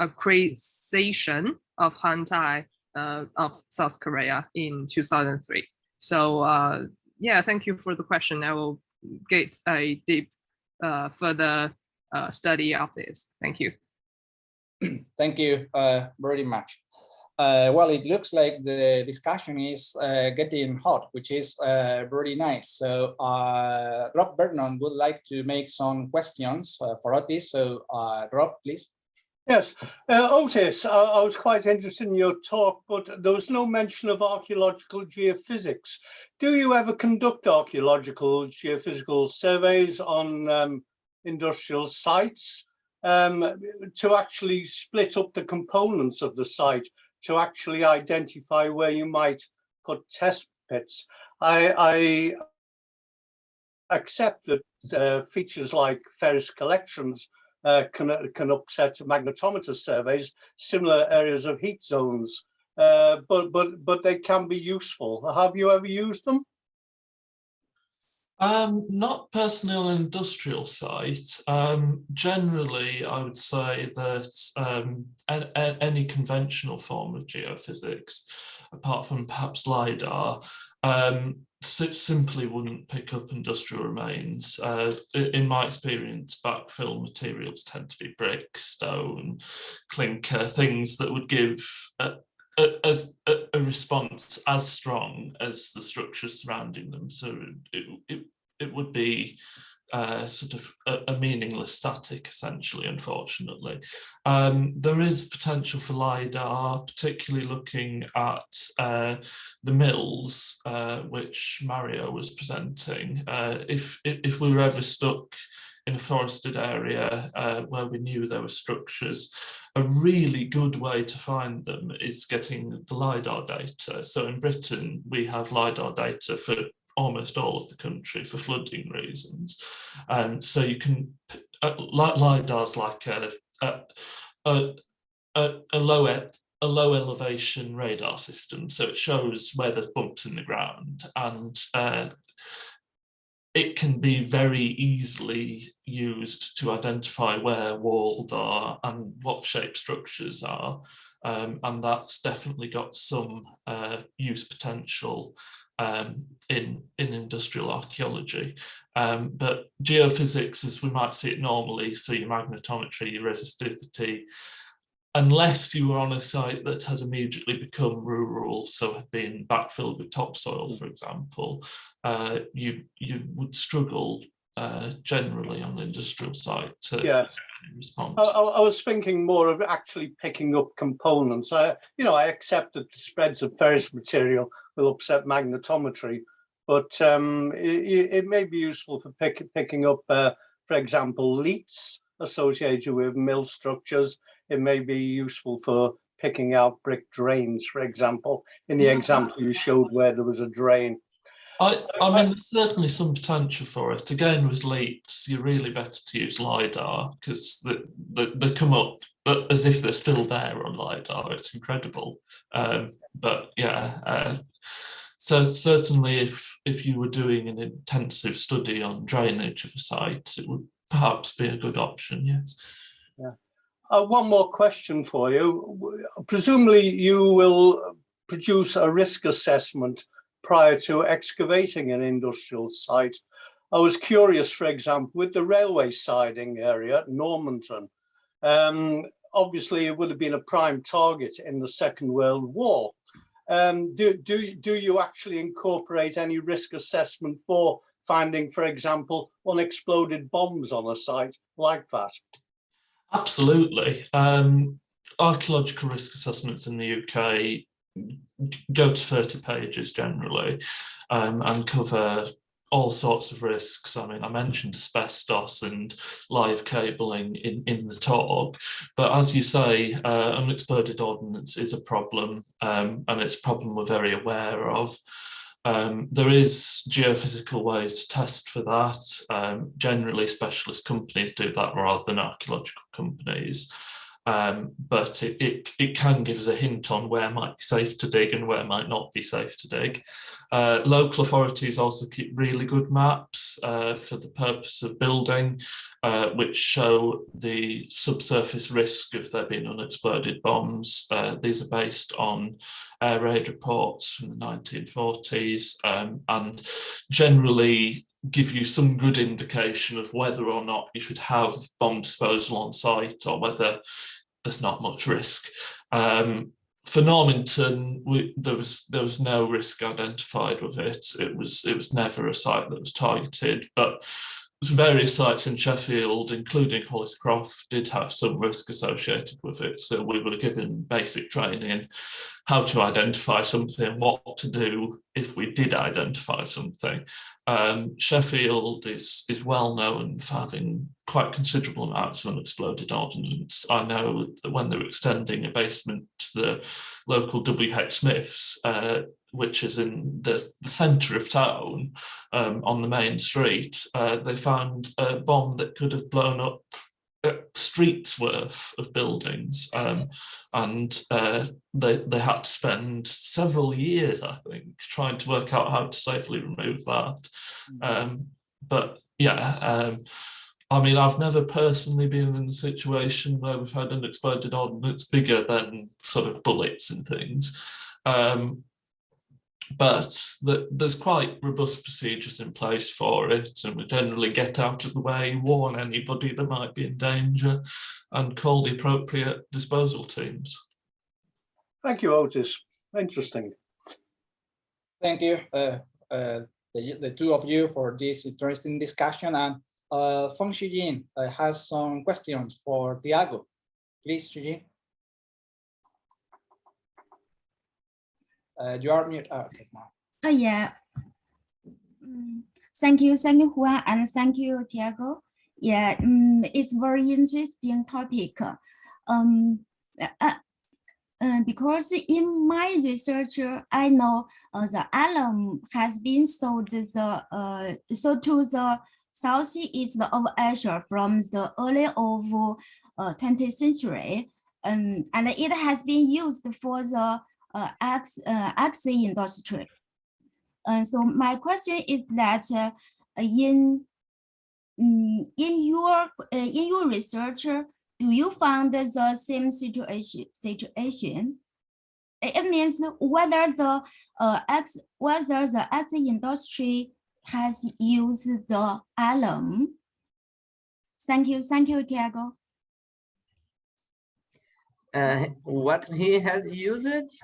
accreditation of Hantai of South Korea in 2003. So yeah, thank you for the question. I will get a deep further study of this. Thank you. Thank you very much. Well, it looks like the discussion is getting hot, which is very nice. So Rob Vernon would like to make some questions for Otis. So Rob, please. Yes, Otis, I was quite interested in your talk, but there was no mention of archaeological geophysics. Do you ever conduct archaeological geophysical surveys on industrial sites to actually split up the components of the site, to actually identify where you might put test pits? I accept that features like ferrous collections can upset magnetometer surveys, similar areas of heat zones, but they can be useful. Have you ever used them? Not personally on an industrial site. Generally, I would say that any conventional form of geophysics, apart from perhaps LiDAR, simply wouldn't pick up industrial remains. In my experience, backfill materials tend to be brick, stone, clinker, things that would give a response as strong as the structures surrounding them. So it would be sort of a meaningless static, essentially, unfortunately. There is potential for LiDAR, particularly looking at the mills, which Mario was presenting. If we were ever stuck in a forested area where we knew there were structures, a really good way to find them is getting the LiDAR data. So in Britain, we have LiDAR data for almost all of the country for flooding reasons. So you can, LiDAR's like a low elevation radar system. So it shows where there's bumps in the ground, and it can be very easily used to identify where walls are and what shape structures are. And that's definitely got some use potential in industrial archaeology. But geophysics, as we might see it normally, so your magnetometry, your resistivity, unless you were on a site that had immediately become rural, so had been backfilled with topsoil, for example, you would struggle generally on the industrial site to respond. I was thinking more of actually picking up components. I accept that the spreads of ferrous material will upset magnetometry, but it may be useful for picking up, for example, leaks associated with mill structures. It may be useful for picking out brick drains, for example. In the example you showed where there was a drain. I mean, there's certainly some potential for it. Again, with leaks, you're really better to use LiDAR because they come up as if they're still there on LiDAR. It's incredible. But yeah, so certainly if you were doing an intensive study on drainage of a site, it would perhaps be a good option, yes. Yeah. One more question for you. Presumably you will produce a risk assessment prior to excavating an industrial site. I was curious, for example, with the railway siding area at Normanton, obviously it would have been a prime target in the Second World War. Do you actually incorporate any risk assessment for finding, for example, unexploded bombs on a site like that? Absolutely. Archaeological risk assessments in the UK go to 30 pages generally, and cover all sorts of risks. I mean, I mentioned asbestos and live cabling in the talk, but as you say, unexploded ordnance is a problem, and it's a problem we're very aware of. There is geophysical ways to test for that. Generally, specialist companies do that rather than archaeological companies. but it can give us a hint on where might be safe to dig and where might not be safe to dig. Local authorities also keep really good maps for the purpose of building, which show the subsurface risk of there being unexploded bombs. These are based on air raid reports from the 1940s, and generally give you some good indication of whether or not you should have bomb disposal on site or whether there's not much risk. For Normanton, there was no risk identified with it. It was never a site that was targeted, but various sites in Sheffield, including Holliscroft, did have some risk associated with it. So we were given basic training in how to identify something, what to do if we did identify something. Sheffield is well known for having quite considerable amounts of unexploded ordnance. I know that when they were extending a basement to the local W.H. Smiths, which is in the centre of town, on the main street, they found a bomb that could have blown up streets worth of buildings, and they had to spend several years, I think, trying to work out how to safely remove that. But yeah, I mean, I've never personally been in a situation where we've had an exploded ordnance bigger than sort of bullets and things. But there's quite robust procedures in place for it, and we generally get out of the way, warn anybody that might be in danger, and call the appropriate disposal teams. Thank you, Otis. Interesting. Thank you, the two of you, for this interesting discussion. And Feng Shijin has some questions for Tiago. Please, Shijin. You are mute. Okay, now. Yeah. Thank you, Juan, and thank you, Tiago. Yeah, it's very interesting topic. Because in my research, I know the alum has been sold to the southeast of Asia from the early of 20th century, and it has been used for the axe industry. So my question is that in your research, do you find the same situation? It means whether the axe industry has used the alum. Thank you, Tiago. What he has used?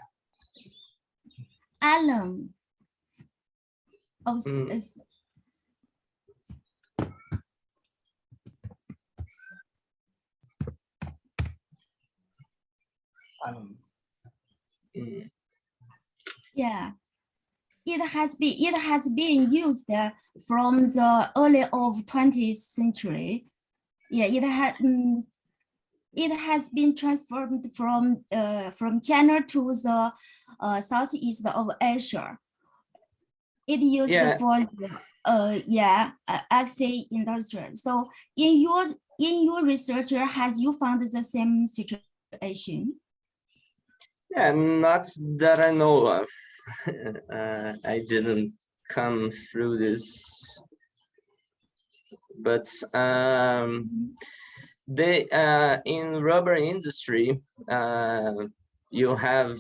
Alum. Yeah, it has been used from the early of 20th century. Yeah, it has been transformed from China to the southeast of Asia. It used for the axe industry. So in your research, has you found the same situation? Yeah, not that I know of. I didn't come through this, but in rubber industry, you have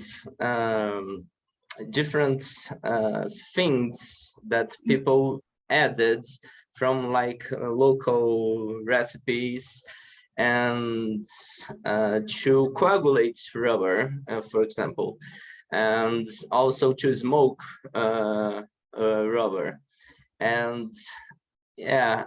different things that people added from like local recipes and to coagulate rubber, for example, and also to smoke rubber. And yeah,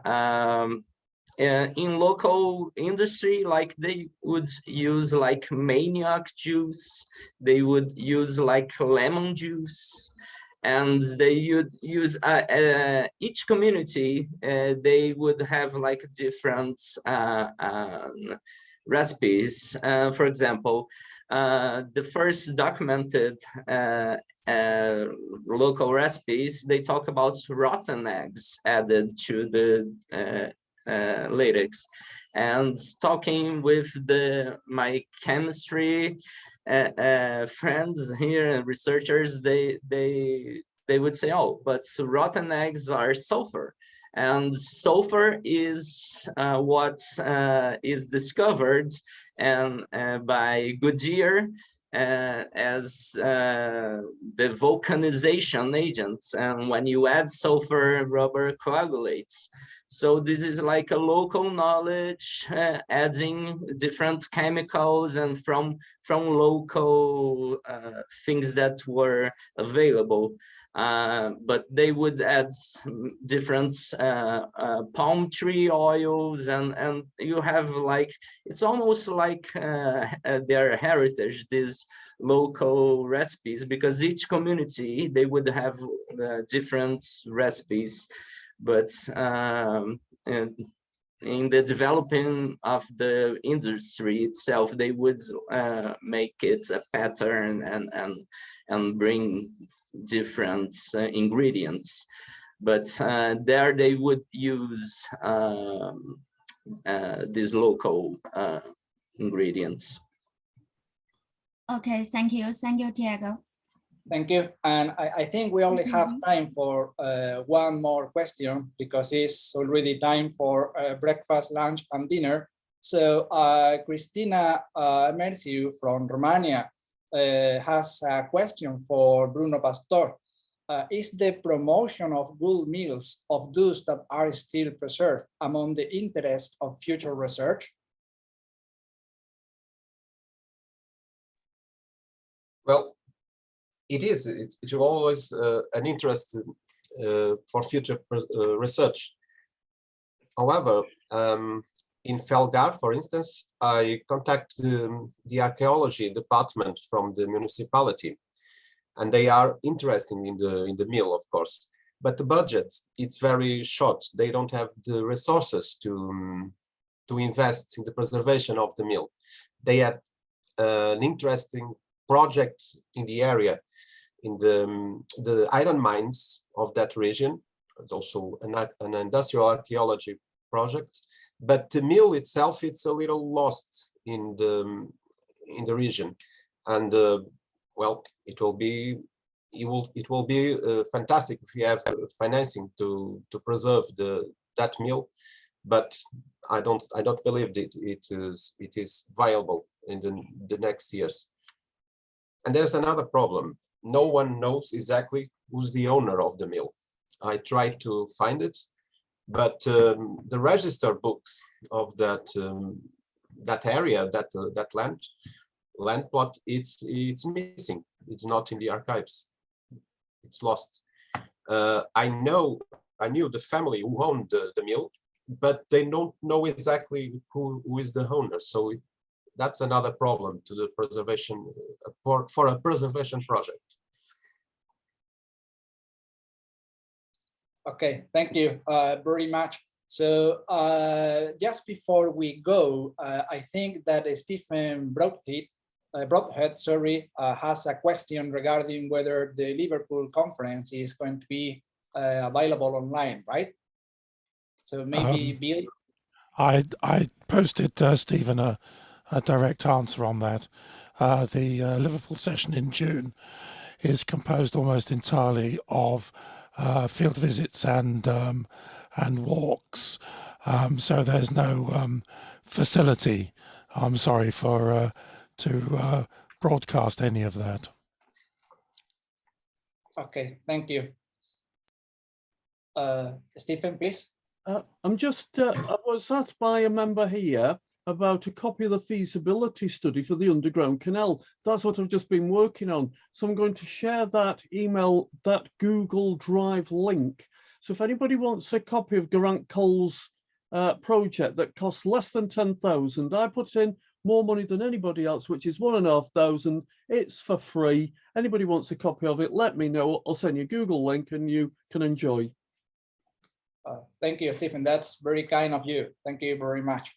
in local industry, like they would use like manioc juice, they would use like lemon juice, and they would use each community, they would have like different recipes. For example, the first documented local recipes, they talk about rotten eggs added to the lytics. And talking with my chemistry friends here and researchers, they would say, oh, but rotten eggs are sulfur. And sulfur is what is discovered by Goodyear as the vulcanization agents. And when you add sulfur, rubber coagulates. So this is like a local knowledge, adding different chemicals and from local things that were available. But they would add different palm tree oils, and you have like, it's almost like their heritage, these local recipes, because each community, they would have different recipes. But in the developing of the industry itself, they would make it a pattern and bring different ingredients. But there they would use these local ingredients. Okay, thank you, Tiago. Thank you. And I think we only have time for one more question, because it's already time for breakfast, lunch, and dinner. So Cristina Merciu from Romania has a question for Bruno Pastor. Is the promotion of good meals of those that are still preserved among the interest of future research? Well, it is. It's always an interest for future research. However, in Felgar, for instance, I contacted the archaeology department from the municipality, and they are interested in the mill, of course. But the budget, it's very short. They don't have the resources to invest in the preservation of the mill. They have an interesting project in the area, in the iron mines of that region. It's also an industrial archaeology project, but the mill itself, it's a little lost in the region. And well, it will be fantastic if we have financing to preserve that mill, but I don't believe that it is viable in the next years. And there's another problem. No one knows exactly who's the owner of the mill. I tried to find it, but the register books of that area, that land plot, it's missing. It's not in the archives. It's lost. I knew the family who owned the mill, but they don't know exactly who is the owner. So that's another problem to the preservation for a preservation project. Okay, thank you very much. So just before we go, I think that Stephen Broadhead, has a question regarding whether the Liverpool conference is going to be available online, right? So maybe Bill. I posted Stephen a direct answer on that. The Liverpool session in June is composed almost entirely of field visits and walks, so there's no facility, I'm sorry, for to broadcast any of that. Okay, thank you. Stephen, please. I'm just, I was asked by a member here about a copy of the feasibility study for the underground canal. That's what I've just been working on. So I'm going to share that email, that Google Drive link. So if anybody wants a copy of Geraint Cole's project that costs less than 10,000, I put in more money than anybody else, which is 1,500. It's for free. Anybody wants a copy of it, let me know. I'll send you a Google link and you can enjoy. Thank you, Stephen. That's very kind of you. Thank you very much.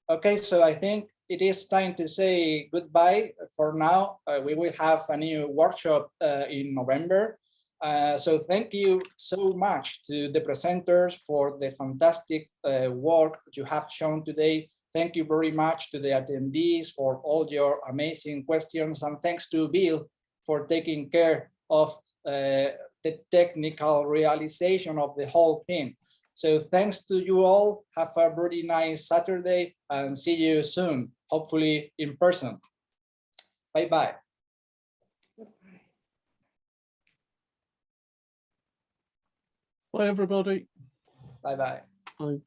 Okay, so I think it is time to say goodbye for now. We will have a new workshop in November. So thank you so much to the presenters for the fantastic work you have shown today. Thank you very much to the attendees for all your amazing questions. And thanks to Bill for taking care of the technical realization of the whole thing. So thanks to you all. Have a very nice Saturday and see you soon, hopefully in person. Bye-bye. Bye, everybody. Bye-bye. Bye.